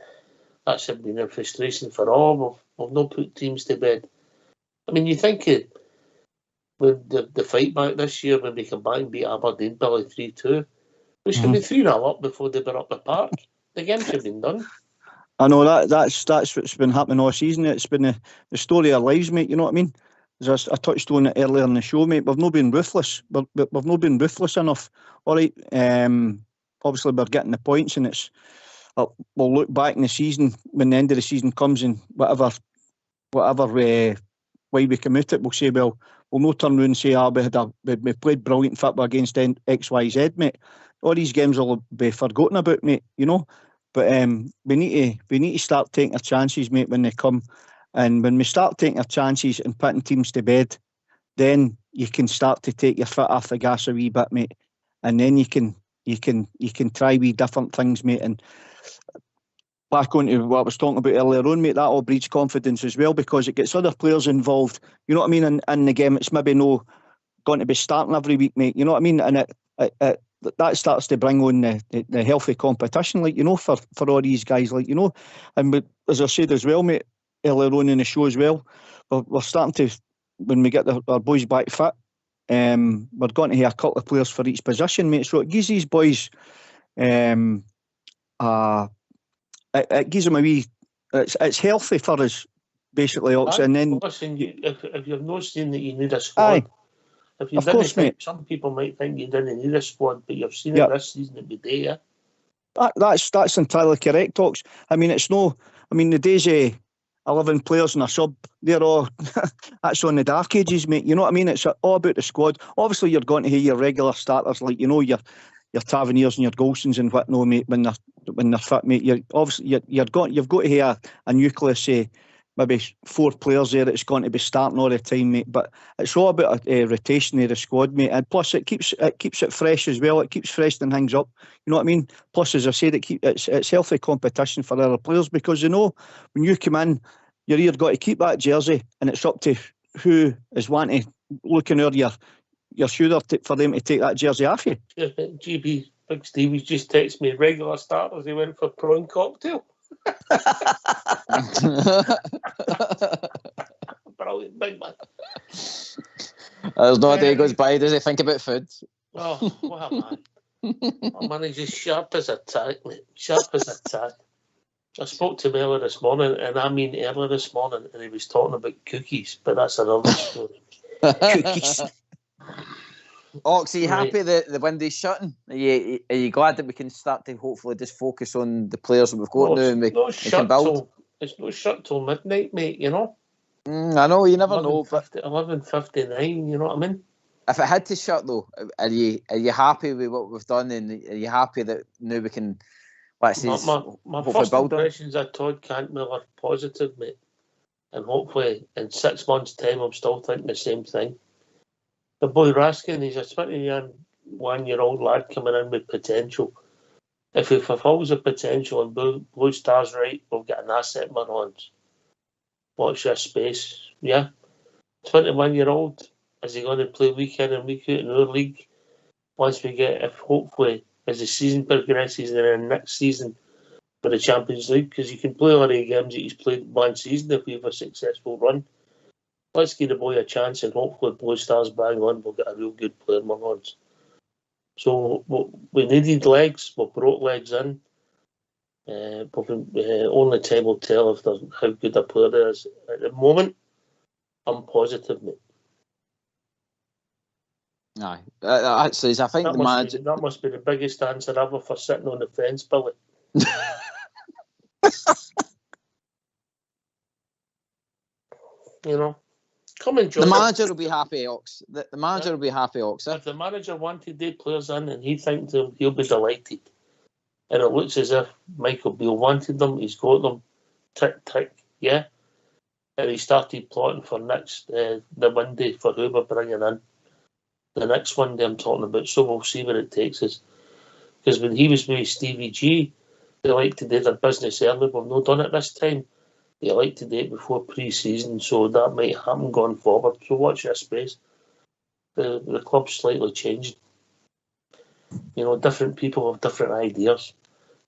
that's been a frustration for all. We've not put teams to bed. I mean, you think with the fight back this year, when we come back and beat Aberdeen Billy 3-2, we should be 3-0 up before they were up the park. The game should have been done. I know that's what's been happening all season. It's been the story of our lives, mate. You know what I mean? As I touched on it earlier in the show, mate. We've not been ruthless. We've not been ruthless enough. All right. Obviously, we're getting the points, and we'll look back in the season when the end of the season comes, and whatever way we come out it, we'll say, well, we'll not turn around and say, we played brilliant football against XYZ, mate. All these games will be forgotten about, mate. You know, but we need to start taking our chances, mate, when they come, and when we start taking our chances and putting teams to bed, then you can start to take your foot off the gas a wee bit, mate, and then you can try wee different things, mate. And back on to what I was talking about earlier on, mate, that all breeds confidence as well, because it gets other players involved, you know what I mean, in the game. It's maybe no going to be starting every week, mate, you know what I mean, and that starts to bring on the healthy competition, like, you know, for all these guys, like, you know. And as I said as well, mate, earlier on in the show as well, we're starting to, when we get our boys back fit, we're going to have a couple of players for each position, mate. So it gives these boys, it gives them a wee. It's healthy for us basically, Ox. And then listen, if you've not seen that you need a squad, if you of didn't course, think, mate. some people might think you didn't need a squad, but you've seen it this season every day, yeah. That's entirely correct, Ox. I mean, it's no. I mean, the days 11 players in a sub, they're all that's on the dark ages, mate. You know what I mean? It's all about the squad. Obviously, you're going to hear your regular starters, like your Taverniers and your Golsons and whatnot, mate. When they're fit, mate. You've got to hear a nucleus, say maybe 4 players there that's going to be starting all the time, mate. But it's all about a rotation of the squad, mate. And plus, it keeps it fresh as well. It keeps freshening things up. You know what I mean? Plus, as I said, it's healthy competition for other players, because you know when you come in, you're either got to keep that jersey, and it's up to who is wanting to look in your shoulder for them to take that jersey off you. GB, Big Stevie's just texted me regular starters. He went for prawn cocktail. Brilliant, big man. There's no day goes by, does he think about food? Oh, what a man. Oh, man, he's just sharp as a tack, mate. Sharp as a tack. I spoke to him earlier this morning, and I mean earlier this morning, and he was talking about cookies, but that's another story. Cookies. Ox, are you happy that the window's shutting? Are you glad that we can start to hopefully just focus on the players that we've got now and we can build? It's not shut till midnight, mate, you know? I know, you never know. 11:59, you know what I mean? If it had to shut, though, are you happy with what we've done, and are you happy that now we can, let's say, my first impressions of Todd Cantmiller positive, mate. And hopefully in 6 months' time I'm still thinking the same thing. The boy Raskin, he's a 21-year-old lad coming in with potential. If he fulfills the potential and Blue Star's right, we'll get an asset in our hands. Watch this space. Yeah. 21-year-old. Is he going to play week in and week out in our league? Once we get, if hopefully, as the season progresses and then next season for the Champions League, because you can play all the games that he's played one season if we have a successful run. Let's give the boy a chance, and hopefully Blue Stars bang on, we'll get a real good player in our hands. So we needed legs, we brought legs in. Only time will tell if how good a player there is. At the moment, I'm positive, mate. Aye, actually, I think that must be the biggest answer ever for sitting on the fence, Billy. You know, come and join. The manager will be happy, Ox. The manager will be happy, Ox. If the manager wanted their players in and he thinks them, he'll be delighted. And it looks as if Michael Beale wanted them. He's got them. Tick, tick, yeah. And he started plotting for the Monday for who we're bringing in. The next Monday I'm talking about. So we'll see where it takes us. Because when he was with Stevie G, they liked to do their business early. We've not done it this time. They like to do it before pre-season, so that might happen going forward. So watch this space. The club's slightly changed. You know, different people have different ideas.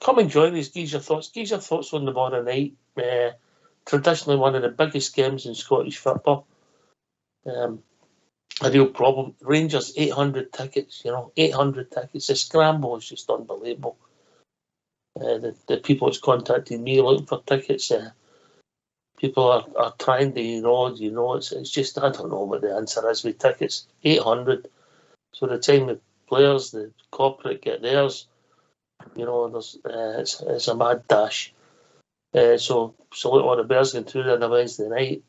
Come and join us. Give your thoughts. Give your thoughts on tomorrow night. Traditionally one of the biggest games in Scottish football. A real problem. Rangers 800 tickets. You know, 800 tickets. The scramble is just unbelievable. The people that's contacted me looking for tickets. People are trying to, it's just, I don't know what the answer is with tickets. 800. So the time the players, the corporate get theirs, it's a mad dash. So salute all the Bears going through there on a Wednesday night.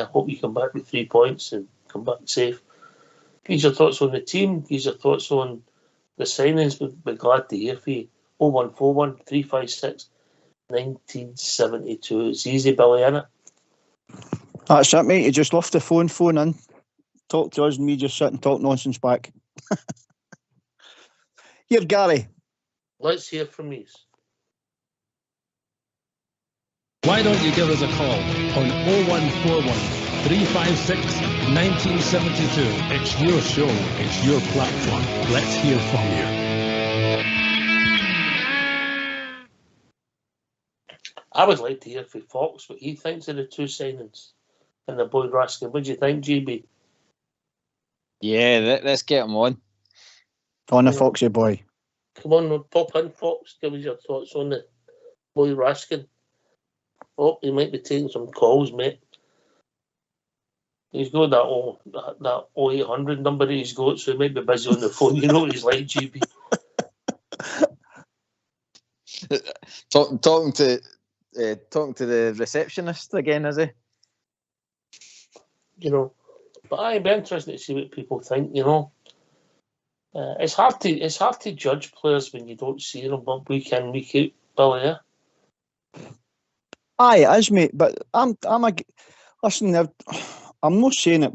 Hope you come back with 3 points and come back safe. Give your thoughts on the team. Give your thoughts on the signings. We'd be glad to hear from you. 0141 356 1972. It's easy, Billy, innit? That's it, mate. You just lift the phone in, talk to us, and we just sit and talk nonsense back. Here, Gary. Let's hear from you. Why don't you give us a call on 0141 356 1972. It's your show. It's your platform. Let's hear from you. I would like to hear from Fox what he thinks of the two signings and the boy Raskin. What do you think, GB? Yeah, let's get him on. On the Foxy boy. Come on, pop in, Fox. Give us your thoughts on the boy Raskin. Oh, he might be taking some calls, mate. He's got that 0800 number he's got, so he might be busy on the phone. You know what he's like, GB. Talking to the receptionist again, is he? You know, but I'd be interested to see what people think. You know, it's hard to judge players when you don't see them, but week in, week out, Billy. Yeah. Aye, it is, mate. But listen. I'm not saying that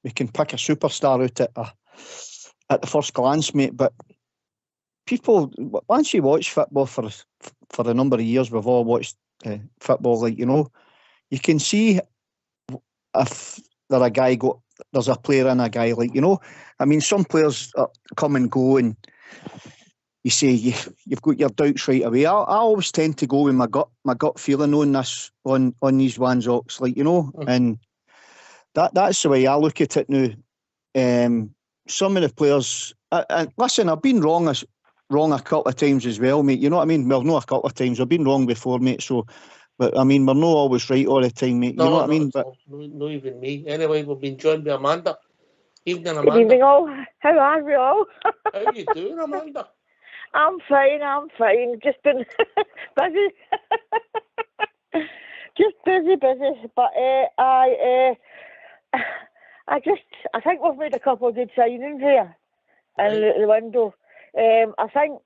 we can pick a superstar out at the first glance, mate. But people, once you watch football for a number of years, we've all watched football. Like, you know, you can see if there's a player in a guy. Like, you know, I mean, some players come and go, and you say you've got your doubts right away. I always tend to go with my gut feeling on this on these ones, Ox. Like, you know, and that's the way I look at it now. Some of the players, and listen, I've been wrong a couple of times as well, mate. You know what I mean? Well, not a couple of times. I've been wrong before, mate. So, but I mean, we're not always right all the time, mate. You know what I mean? But no, even me. Anyway, we've been joined by Amanda. Evening, Amanda. Good evening, all. How are we all? How you doing, Amanda? I'm fine. Just been busy. Just busy. But I think we've made a couple of good signings here in the window. I think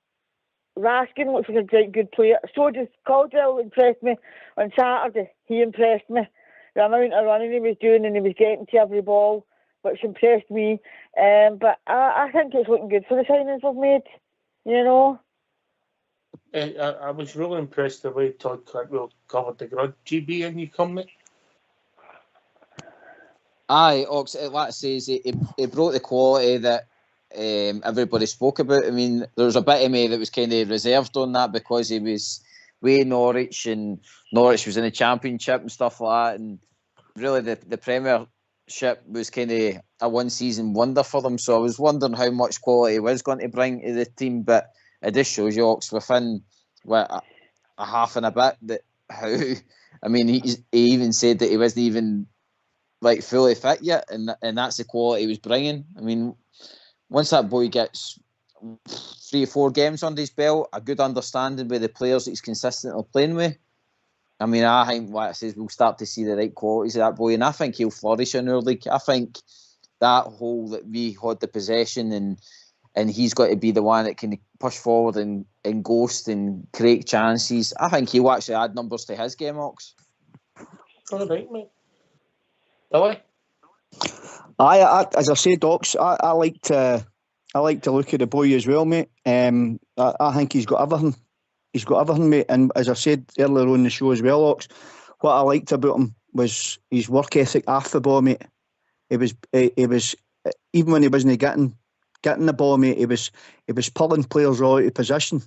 Raskin looks like a good player. So does Caldwell. Impressed me on Saturday. He impressed me. The amount of running he was doing, and he was getting to every ball, which impressed me. But I think it's looking good for the signings we've made. You know. I was really impressed the way Todd Cantwell covered the ground. GB, and you come, mate? Aye, Ox, like I say, he brought the quality that everybody spoke about. I mean, there was a bit of me that was kind of reserved on that because he was with Norwich, and Norwich was in the Championship and stuff like that, and really the Premiership was kind of a one-season wonder for them, so I was wondering how much quality he was going to bring to the team, but it just shows you, Ox, within a half and a bit, that how, I mean, he even said that he wasn't even like fully fit yet, and that's the quality he was bringing. I mean, once that boy gets 3 or 4 games under his belt, a good understanding with the players that he's consistently playing with, I mean, I think, like I says, we'll start to see the right qualities of that boy, and I think he'll flourish in our league. I think that whole that we had the possession and he's got to be the one that can push forward and ghost and create chances. I think he'll actually add numbers to his game, Ox. All right, mate. Billy? I as I said, Ox, I like to look at the boy as well, mate. I think he's got everything. He's got everything, mate. And as I said earlier on the show as well, Ox, what I liked about him was his work ethic off the ball, mate. He was even when he wasn't getting the ball, mate, he was pulling players out of position.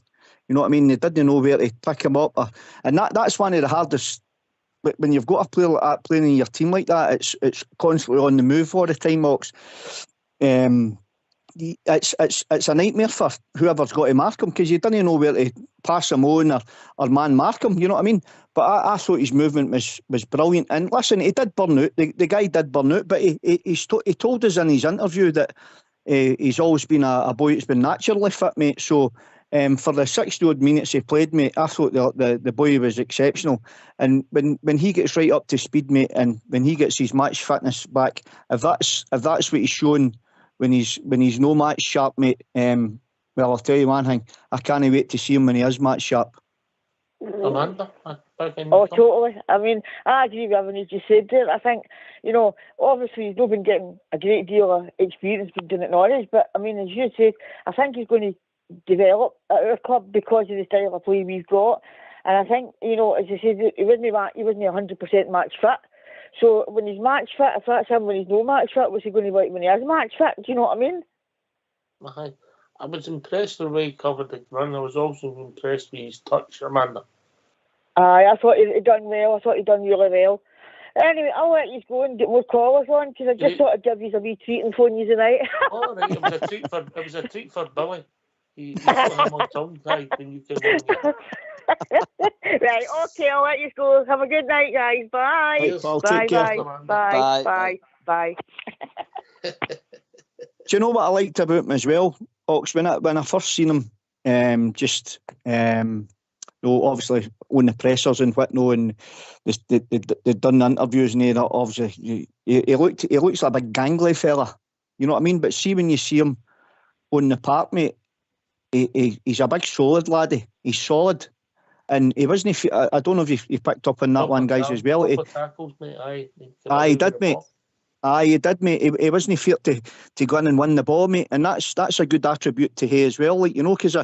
You know what I mean? They didn't know where to pick him up, and that's one of the hardest. When you've got a player like that playing in your team like that, it's constantly on the move all the time, Ox. It's a nightmare for whoever's got to mark him, because you don't know where to pass him on or man mark him. You know what I mean? But I thought his movement was brilliant. And listen, he did burn out. The guy did burn out, but he told us in his interview that he's always been a boy that's been naturally fit, mate. So for the 60-odd minutes he played, mate, I thought the boy was exceptional. And when he gets right up to speed, mate, and when he gets his match fitness back, if that's what he's shown when he's no match sharp, mate, well, I'll tell you one thing, I can't wait to see him when he is match sharp. Amanda? Oh, totally. I mean, I agree with everything you said there. I think, you know, obviously he's not been getting a great deal of experience being doing it at Norwich, but I mean, as you said, I think he's going to develop at our club because of the style of play we've got. And I think, you know, as you said, he wasn't 100% match fit. So when he's match fit, if that's him when he's no match fit, what's he going to be like when he is match fit? Do you know what I mean? I was impressed with the way he covered the run. I was also impressed with his touch, Amanda. Aye, I thought he'd done well. I thought he'd done really well. Anyway, I'll let you go and get more callers on, because I just thought I'd give you a wee treat and phone you tonight. All right, it was a treat for Billy. He put him on tongue tied when you came on. Right, okay, I'll let you go. Have a good night, guys. Bye. Right, well, Bye, take care. bye. Do you know what I liked about him as well, Ox? When I first seen him, obviously on the pressers and whatnot, and they'd done the interviews and that. Obviously, he looks like a big gangly fella. You know what I mean? But see, when you see him on the park, mate, he's a big solid laddie. He's solid. And he wasn't. I don't know if you picked up on that one, guys, as well. Tackles, mate. Aye, he did, mate. Aye, he did, mate. He wasn't feared to go in and win the ball, mate. And that's a good attribute to Hay as well. Like, you know, because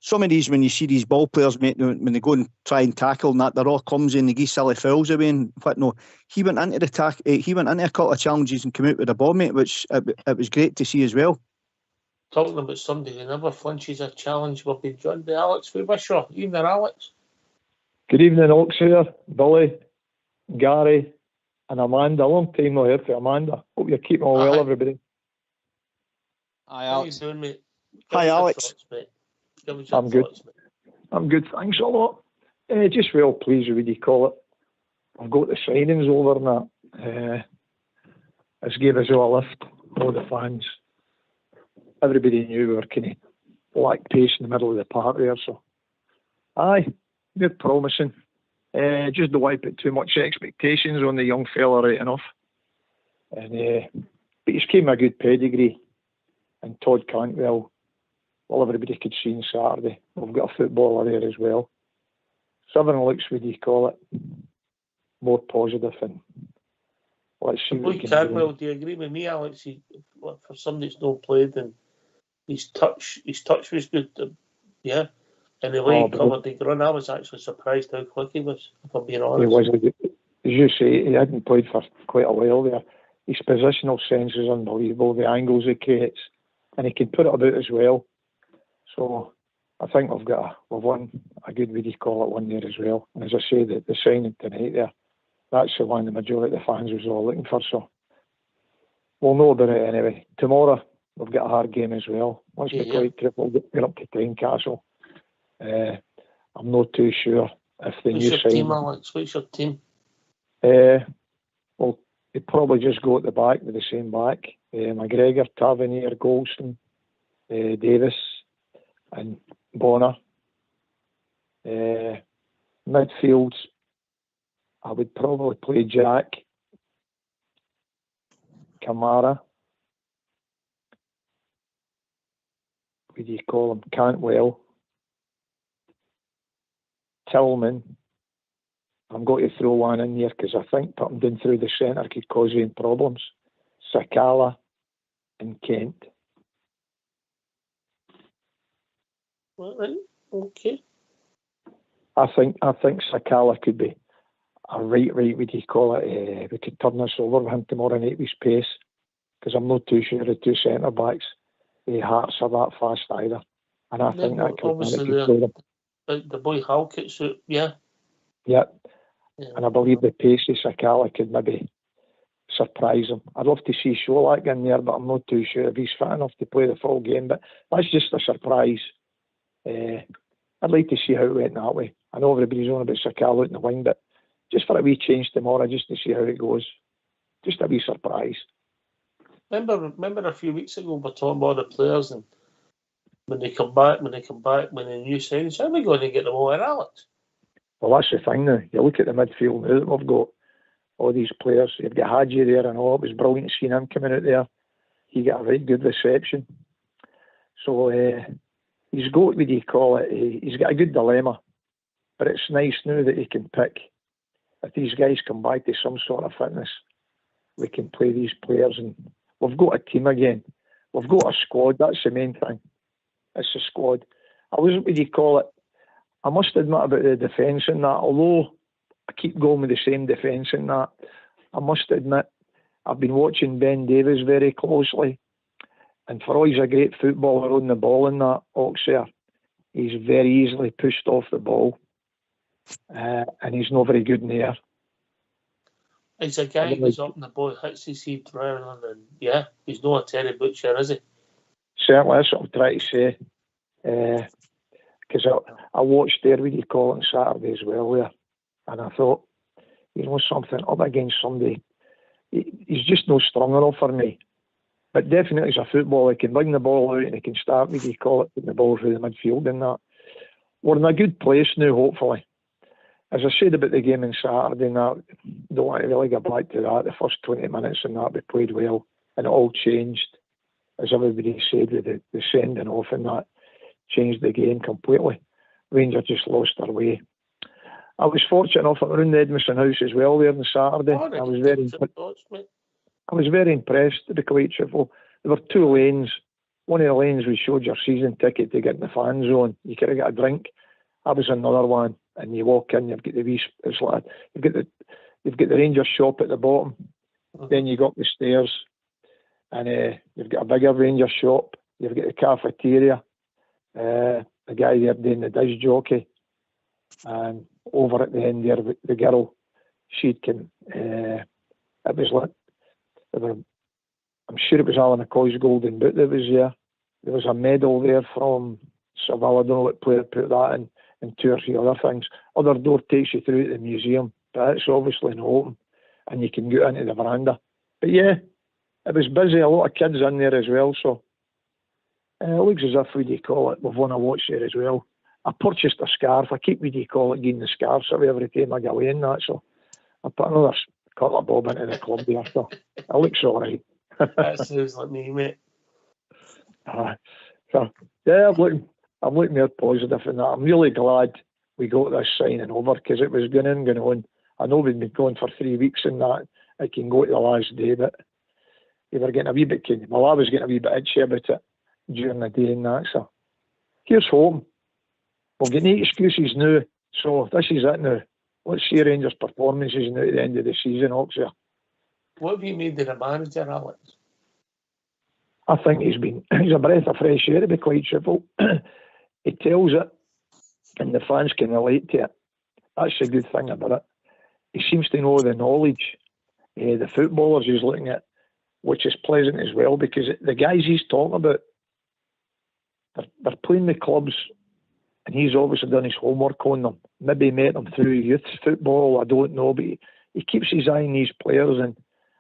some of these, when you see these ball players, mate, when they go and try and tackle and that, they're all clumsy and they give silly fouls away and whatnot. He went into he went into a couple of challenges and came out with the ball, mate, which it was great to see as well. Talking about somebody who never flinches a challenge, we'll be joined by Alex Fisher. Evening, Alex. Good evening, Ox here, Billy, Gary, and Amanda. Long time no here for Amanda. Hope you're keeping all well, everybody. Hi, Alex. How you doing, mate? Hi, Alex. Thoughts, mate. I'm good. I'm good, thanks a lot. Just real pleased with what you call it. I've got the signings over and that. It's gave us all a lift, all the fans. Everybody knew we were kind of black pace in the middle of the park there, so aye, they're promising. Just don't want to put too much expectations on the young fella right enough. And but he's came a good pedigree. And Todd Cantwell, well, everybody could see on Saturday. We've got a footballer there as well. So everything looks, what do you call it, more positive. And let's see what Cantwell, do you agree with me, Alex? For somebody that's not played, and his touch was good. Yeah. And the way he covered the run, I was actually surprised how quick he was, if I'm being honest. He was, as you say, he hadn't played for quite a while there. His positional sense is unbelievable, the angles he creates, and he can put it about as well. So I think we've won a good, what do you call it, one there as well. And as I say, the signing tonight there, that's the one the majority of the fans was all looking for. So we'll know about it anyway. Tomorrow we've got a hard game as well. Once we play triple, get up to Tynecastle. I'm not too sure if the new signing... team, Alex? What's your team? Well, they'd probably just go at the back with the same back. McGregor, Tavernier, Goldston, Davis and Bonner. Midfields, I would probably play Jack, Kamara, what do you call him, Cantwell, Tillman. I'm going to throw one in here because I think putting down through the centre could cause him problems. Sakala and Kent. Okay. I think Sakala could be a right, what do you call it? We could turn this over with him tomorrow night with his pace, because I'm not too sure the two centre backs, Hearts are that fast either. And I think that could obviously the boy Halkett's out, yeah. Yeah. And I believe the pace of Sakala could maybe surprise him. I'd love to see Sholak in there, but I'm not too sure if he's fit enough to play the full game. But that's just a surprise. I'd like to see how it went that way. I know everybody's on about Sakala out in the wing, but just for a wee change tomorrow, just to see how it goes. Just a wee surprise. Remember a few weeks ago we were talking about the players, and when they come back, when the new signings, how are we going to get them all in, Alex? Well, that's the thing now. You look at the midfield now that we've got all these players. You've got Hadji there and all. It was brilliant to see him coming out there. He got a very good reception. So he's got, what do you call it, he's got a good dilemma. But it's nice now that he can pick. If these guys come back to some sort of fitness, we can play these players. And we've got a team again. We've got a squad. That's the main thing. It's a squad. I was, what do you call it, I must admit about the defence and that, although I keep going with the same defence and that, I must admit I've been watching Ben Davies very closely, and for all he's a great footballer on the ball and that, Oxer, he's very easily pushed off the ball, and he's not very good in the air. He's a guy who's up in the ball, hits his head rather than, he's not a Terry Butcher, is he? Certainly, that's what I'm trying to say. because I watched there, what do you call it, on Saturday as well there, and I thought, something up against somebody. He's just no strong enough for me. But definitely as a footballer, he can bring the ball out and he can start, what do you call it, putting the ball through the midfield and that. We're in a good place now, hopefully. As I said about the game on Saturday, and that, don't want to really go back to that. The first 20 minutes and that, we played well, and it all changed, as everybody said, with the sending off and that, changed the game completely. Rangers just lost their way. I was fortunate enough at around the Edmondson House as well there on Saturday. I was very impressed, to be quite truthful. There were two lanes. One of the lanes we showed your season ticket to get in the fan zone. You could have got a drink. I was another one, and you walk in, you've got the it's like you've got the Rangers shop at the bottom. Then you go up the stairs, and you've got a bigger Rangers shop. You've got the cafeteria. The guy there doing the disc jockey, and over at the end there, the girl, she'd come. It was like, I'm sure it was Alan McCoy's golden boot that was there. There was a medal there from Seville. I don't know what player put that in, and two or three other things. Other door takes you through to the museum, but it's obviously not open, and you can go into the veranda. But yeah, it was busy. A lot of kids in there as well, so it looks as if, what do you call it, we've won a watch there as well. I purchased a scarf. I keep, what do you call it, getting the scarves away every time I go away and that, so I put another couple of bob into the club there, so it looks all right. That sounds like me, mate. So yeah, I'm looking more positive in that. I'm really glad we got this signing over, because it was going on. I know we'd been going for 3 weeks and that. It can go to the last day, but we were getting a wee bit I was getting a wee bit itchy about it during the day and that. So here's home. We'll get no excuses now. So this is it now. Let's see Rangers' performances now at the end of the season, Oxford. What have you made of the manager, Alex? I think he's a breath of fresh air, to be quite truthful. He tells it, and the fans can relate to it. That's a good thing about it. He seems to know the knowledge, the footballers he's looking at, which is pleasant as well, because the guys he's talking about, they're playing the clubs, and he's obviously done his homework on them. Maybe met them through youth football, I don't know, but he keeps his eye on these players, and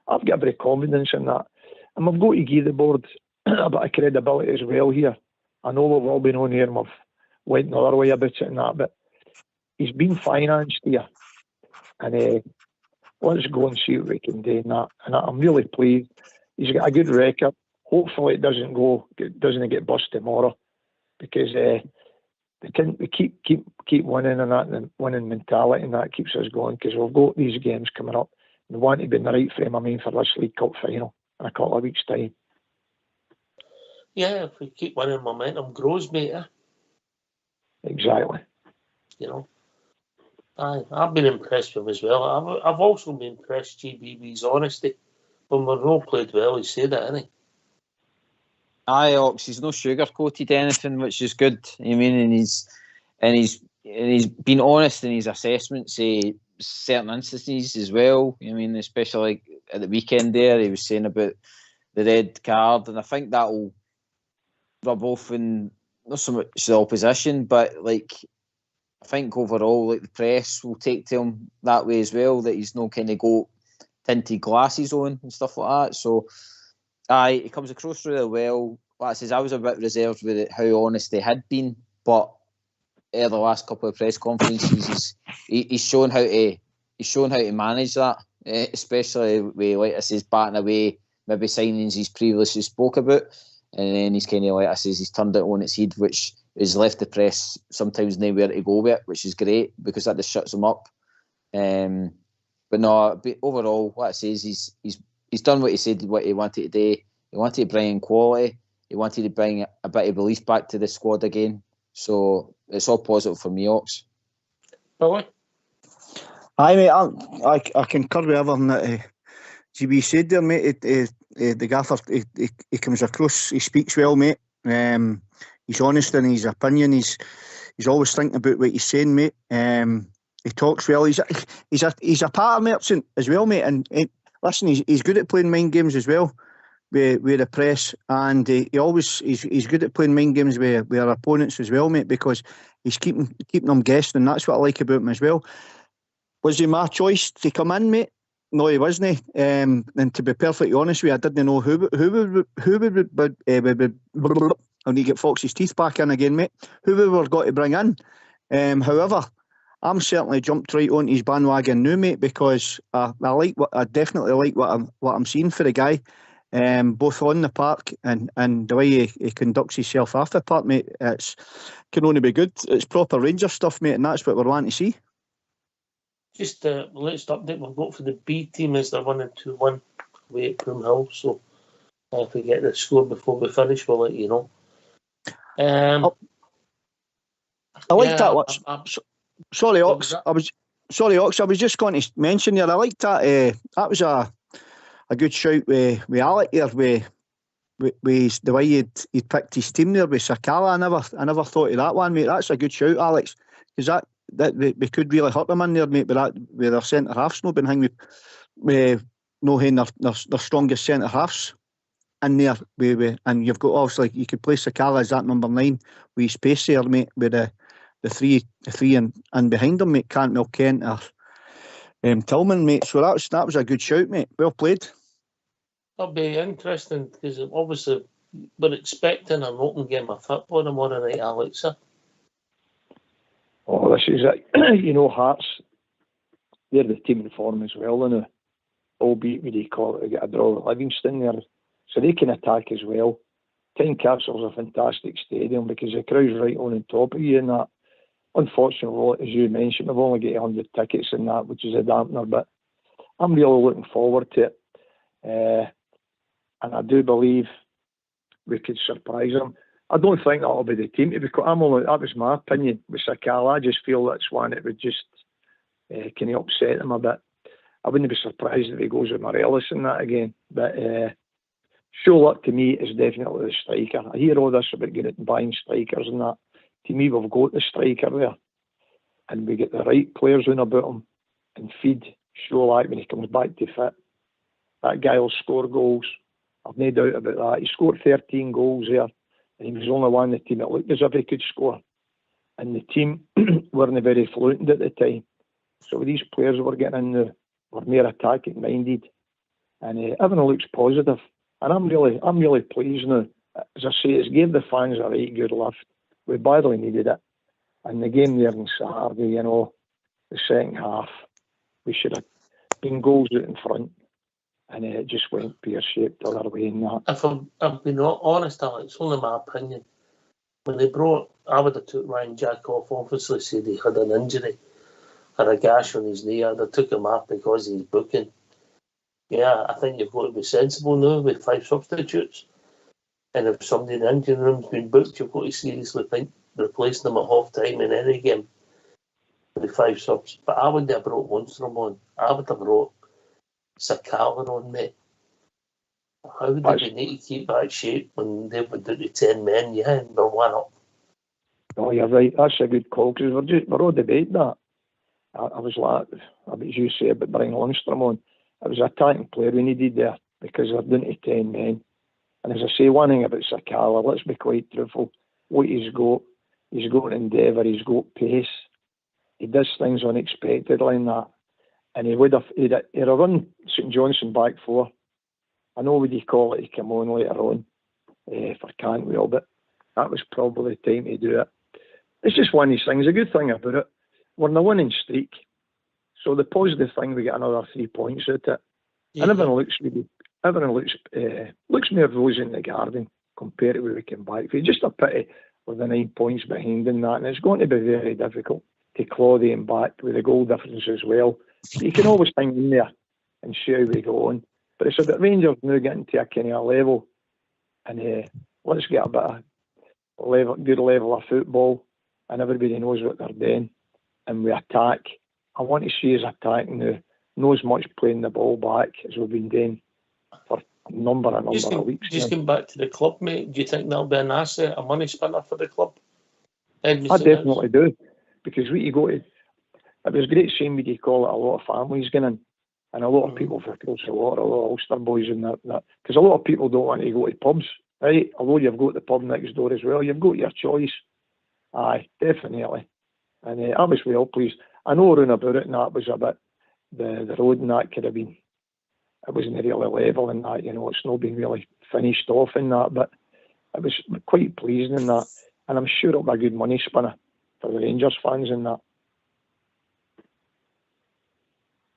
I've got a bit of confidence in that. And we've got to give the board a bit of credibility as well here. I know we've all been on here and we've went another way about it and that, but he's been financed here. And let's go and see what we can do in that. And I'm really pleased. He's got a good record. Hopefully it doesn't get bust tomorrow, because we keep winning, and that, and winning mentality, and that keeps us going, because we've got these games coming up. We want to be in the right frame, for this League Cup final in a couple of weeks' time. Yeah, if we keep winning, momentum grows, mate. Exactly. You know, I've been impressed with him as well. I've also been impressed GBB's honesty. When Monroe played well, he said that, didn't he? Aye, Ox, he's no sugar-coated anything, which is good. I mean, and he's been honest in his assessments of certain instances as well. I mean, especially like at the weekend there, he was saying about the red card, and I think that'll rub off in not so much the opposition, but like I think overall, like the press will take to him that way as well, that he's not kind of got tinted glasses on and stuff like that. So he comes across really well. Like I says, I was a bit reserved with how honest they had been, but the last couple of press conferences, he's shown how to manage that, especially with, like I says, batting away maybe signings he's previously spoke about, and then he's kind of, like I says, he's turned it on its head, which has left the press sometimes nowhere to go with it, which is great, because that just shuts them up. But no, overall, what I say is he's done what he said, what he wanted to do. He wanted to bring in quality. He wanted to bring a bit of belief back to the squad again. So it's all positive for me, Ox. Billy? Aye, mate, I concur with everything that GB said there, mate. The gaffer, he comes across, he speaks well, mate. He's honest in his opinion. He's always thinking about what he's saying, mate. He talks well. He's a patter merchant as well, mate. And listen, he's good at playing mind games as well. with the press, and he's good at playing mind games with our opponents as well, mate, because he's keeping them guessing, and that's what I like about him as well. Was he my choice to come in, mate? No, he wasn't. And to be perfectly honest with you, I didn't know who would I need to get Fox's teeth back in again, mate. Who we were going to bring in. However, I'm certainly jumped right on his bandwagon now, mate, because I definitely like what I'm seeing for the guy, both on the park and the way he conducts himself after the park, mate. It's can only be good. It's proper Rangers stuff, mate, and that's what we're wanting to see. Just let's update. We'll go for the B team as they're 1-2-1 away at Broomhill. So if we get the score before we finish, we'll let you know. I like that watch. Sorry, Ox. I was just going to mention here. I like that. That was a good shout with Alec here. With the way he'd picked his team there with Sakala. I never thought of that one, mate. That's a good shout, Alex, because that we could really hurt them in there, mate. With their centre halves not been hanging with no having their strongest centre halves in there. And you've got obviously you could play Sakala as that number 9 with his pace there, mate, with the three and behind them, mate, Cantwell, Kent or Tillman, mate. So that was a good shout, mate. Well played. That'll be interesting because obviously we're expecting an open game of football tomorrow night, Alex. Oh, this is it. Hearts, they're the team in form as well, and albeit what do you call it, they get a draw with Livingston there, so they can attack as well. Tynecastle's a fantastic stadium because the crowd's right on top of you, and that. Unfortunately, as you mentioned, we've only got 100 tickets and that, which is a dampener, but I'm really looking forward to it. And I do believe we could surprise them. I don't think that'll be the team. That was my opinion with Sakala. I just feel that's one that would just kind of upset them a bit. I wouldn't be surprised if he goes with Morelos and that again. But Show Luck to me is definitely the striker. I hear all this about getting buying strikers and that. To me, we've got the striker there, and we get the right players in about him and feed Show Luck when he comes back to fit. That guy will score goals. I've no doubt about that. He scored 13 goals there, and he was the only one in the team that looked as if he could score. And the team weren't very fluent at the time. So these players that we're getting in there were more attacking minded, and everything looks positive. And I'm really pleased now. As I say, it's gave the fans a right good lift. We badly needed it. And the game there on Saturday, the second half, we should have been goals out in front. And it just went pear-shaped the other way in that. If I'm being honest, Alex, only my opinion. When I would have took Ryan Jack off, obviously said he had an injury or a gash on his knee. I'd have took him off because he's booking. Yeah, I think you've got to be sensible now with 5 substitutes. And if somebody in the engine room's been booked, you've got to seriously think replacing them at half-time in any game with 5 subs. But I wouldn't have brought Lundstrom on. I would have brought Sakala on, mate. How do we need to keep that shape when they would do the 10 men? Yeah, and we're 1 up. Oh, you're right. That's a good call because we're all debating that. I was like, as you say about bringing Lundstrom on, it was an attacking player we needed there because they're down to 10 men. And as I say, one thing about Sakala, let's be quite truthful. What he's got endeavour, he's got pace. He does things unexpectedly in that. And he'd have run St Johnstone back 4. I know what you call it, he came on later on for Cantwell, but that was probably the time to do it. It's just one of these things. The good thing about it, we're in a winning streak. So the positive thing, we get another 3 points out of it. Yeah. And everything looks more rosy in the garden compared to where we came back. It's just a pity with the 9 points behind in that, and it's going to be very difficult to claw them back with the goal difference as well. But you can always hang in there and see how we go on. But it's about Rangers now getting to a kind of level, and let's get a bit of good level of football, and everybody knows what they're doing, and we attack. I want to see us attacking now, not as much playing the ball back as we've been doing for a number of weeks. Just getting back to the club, mate, do you think that'll be an asset, a money spinner for the club? I definitely do, because what you go to, it was great seeing what you call it, a lot of families going in, And a lot of people have across the water, a lot of Ulster boys and that. Because a lot of people don't want to go to pubs, right? Although you've got the pub next door as well, you've got your choice. Aye, definitely. And I was well pleased. I know around about it and that was a bit, the road and that could have been, it wasn't really level and that, it's not been really finished off in that, but it was quite pleasing in that. And I'm sure it'll be a good money spinner for the Rangers fans in that.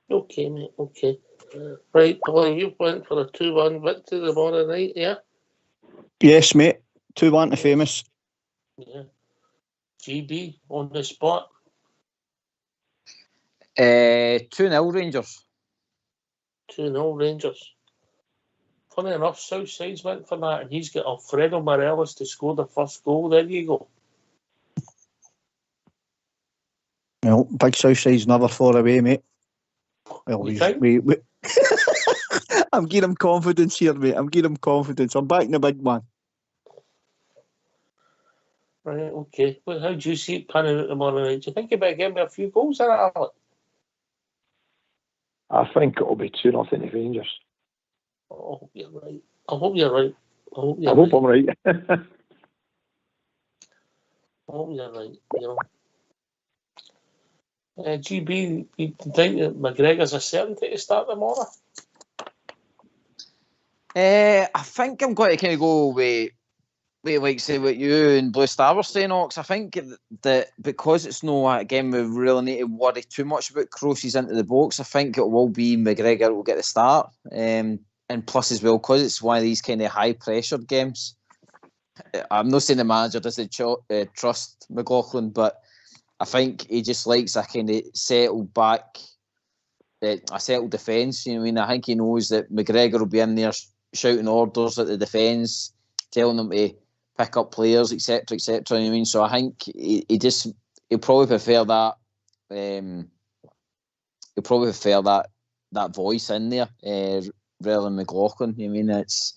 Okay, mate, okay. Right, well, you went for a 2-1 victory tomorrow night, yeah? Yes, mate. 2-1 to Famous. Yeah. GB on the spot. 2-0 Rangers. 2-0 Rangers. Funny enough, Southside's went for that, and he's got Alfredo Morelos to score the first goal. There you go. Well, big Southside's never far away, mate. Well, You think? I'm giving him confidence here, mate. I'm giving him confidence. I'm backing the big man. Right, okay. Well, how do you see it panning out tomorrow night? Do you think you better give me a few goals in it, Alec? I think it'll be 2-0 to Rangers. Oh, I hope you're right. I hope you're right. I hope I'm right. I hope you're right, GB, you think that McGregor's a certainty to start tomorrow? I think I'm going to kind of go with like say what you and Blue Star were saying, Ox. I think that because it's no a game we really need to worry too much about crosses into the box, I think it will be McGregor will get the start. And plus as well, because it's one of these kind of high pressured games. I'm not saying the manager doesn't trust McLaughlin, but I think he just likes a kind of settled back, a settled defence. You know what I mean? I think he knows that McGregor will be in there shouting orders at the defence, telling them to pick up players, etc., etc. You know what I mean? So I think he'll probably prefer that. He'll probably prefer that voice in there rather than McLaughlin. You know what I mean? It's.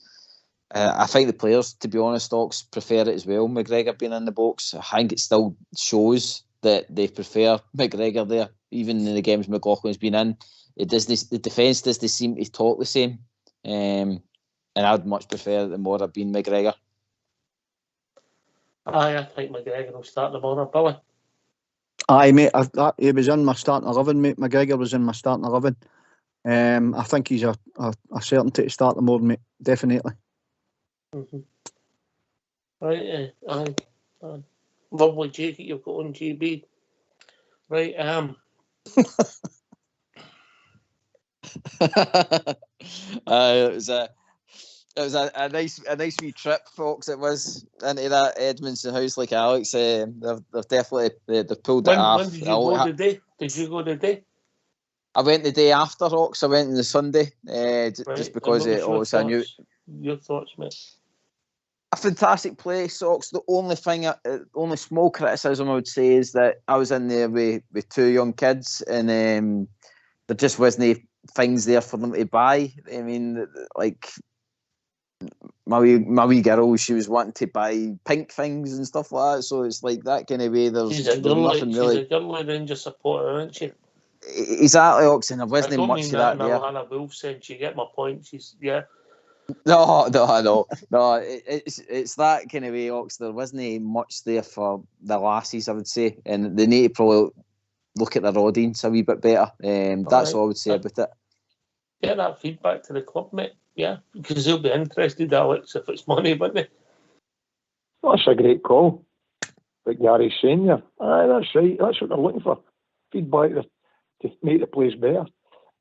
I think the players, to be honest, Ox, prefer it as well. McGregor being in the box, I think it still shows that they prefer McGregor there, even in the games McLaughlin's been in. The defence doesn't seem to talk the same, and I'd much prefer it more have been McGregor. Aye, I think McGregor will start tomorrow, Billy. Aye, mate. He was in my starting 11, mate. McGregor was in my starting 11. I think he's a certainty to start tomorrow, mate. Definitely. Mm-hmm. Right, aye. Lovely jacket you've got on, GB. Right, It was a nice wee trip, folks. It was into that Edmondson house, like Alex. They've definitely they've pulled it off. When did you go today? Did you go today? I went the day after, Ox. I went on the Sunday, just because I knew. Your thoughts, mate? A fantastic place, Ox. The only small criticism I would say is that I was in there with two young kids, and there just wasn't things there for them to buy. I mean, like my wee girl, she was wanting to buy pink things and stuff like that. So it's like that kind of way. There's nothing really. She's a girly Ranger supporter, isn't she? Exactly, Ox, and there wasn't much of that there. Hannah Wolf said, "You get my point." She's No. It's that kind of way, Ox. There wasn't much there for the lassies, I would say, and they need to probably look at their audience a wee bit better. That's all I would say about it. Get that feedback to the club, mate. Yeah, because they'll be interested, Alex, if it's money, won't they? That's a great call. Like Gary's saying there. Aye, that's right. That's what they're looking for. Feedback to make the place better.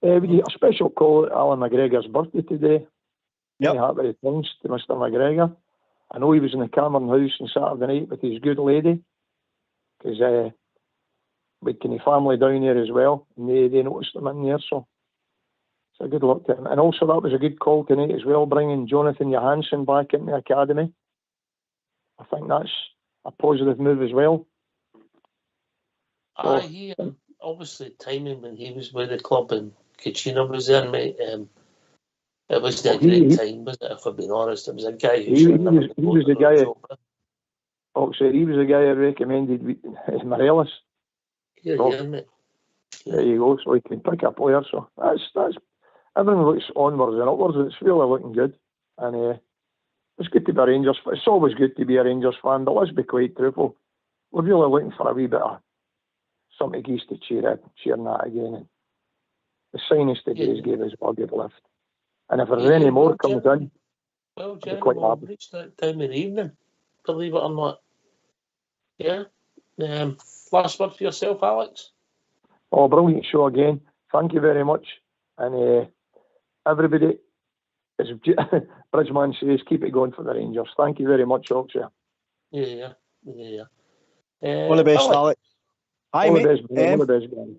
We get a special call at Alan McGregor's birthday today. Yep. Happy returns to Mr. McGregor. I know he was in the Cameron house on Saturday night with his good lady, because we can his family down there as well, and they noticed him in there, so it's a good luck to him. And also that was a good call tonight as well, bringing Jonathan Johansson back into the academy. I think that's a positive move as well. He obviously timing when he was with the club and Kachina was there, mate. It was a great time, wasn't it? If I'm being honest, it was a guy who he was the guy. He was the guy I recommended Morelos. Mate. There you go. So he can pick a player. So that's everything looks onwards and upwards. It's really looking good, and it's good to be a Rangers. It's always good to be a Rangers fan, but let's be quite truthful. We're really looking for a wee bit of something geese to cheering that again. And the signings today gave us a good lift. And if there's any more comes in, well, Jim, we've reached that time in the evening, believe it or not. Yeah. Last word for yourself, Alex? Oh, brilliant show again. Thank you very much. And everybody, as Bridgeman says, keep it going for the Rangers. Thank you very much, Yorkshire. Yeah. All the best, Alex. Aye, mate. All the best, Gary.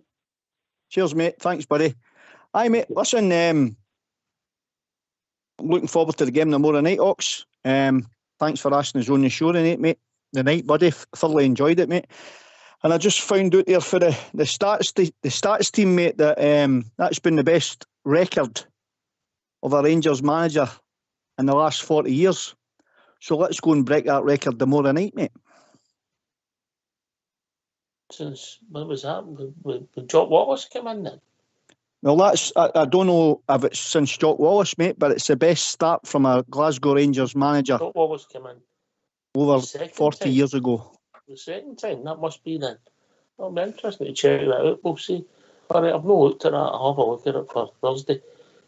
Cheers, mate. Thanks, buddy. Aye, mate. Listen, I'm looking forward to the game tomorrow night, Ox. Thanks for asking us on the show tonight, mate. The night, buddy. Thoroughly enjoyed it, mate. And I just found out there for the stats team, mate, that that's been the best record of a Rangers manager in the last 40 years. So let's go and break that record tomorrow night, mate. Since when was that? When Jock Wallace came in then? Well, that's I don't know if it's since Jock Wallace, mate, but it's the best start from a Glasgow Rangers manager. Jock Wallace came in over 40 years ago. The second time, that must be then. It'll be interesting to check that out. We'll see. All right, I've not looked at that. I'll have a look at it for Thursday.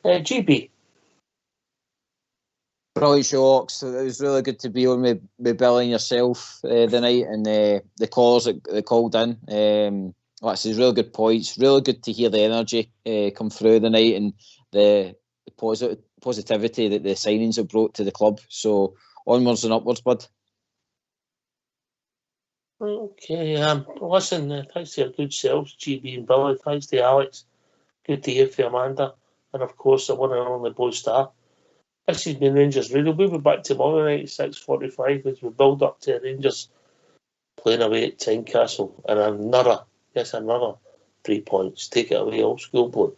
GB. Brilliant show, Ox. It was really good to be on with Billy and yourself the night, and the callers that they called in. Like I said, really good points. Really good to hear the energy come through the night and the positivity that the signings have brought to the club. So onwards and upwards, bud. Okay, listen, thanks to your good selves, GB and Billy. Thanks to Alex. Good to hear from Amanda. And of course, the one and only Boy Star. This has been Rangers Radio. We'll be back tomorrow night at 6:45 as we build up to Rangers playing away at Tynecastle. And another 3 points. Take it away, old school boy.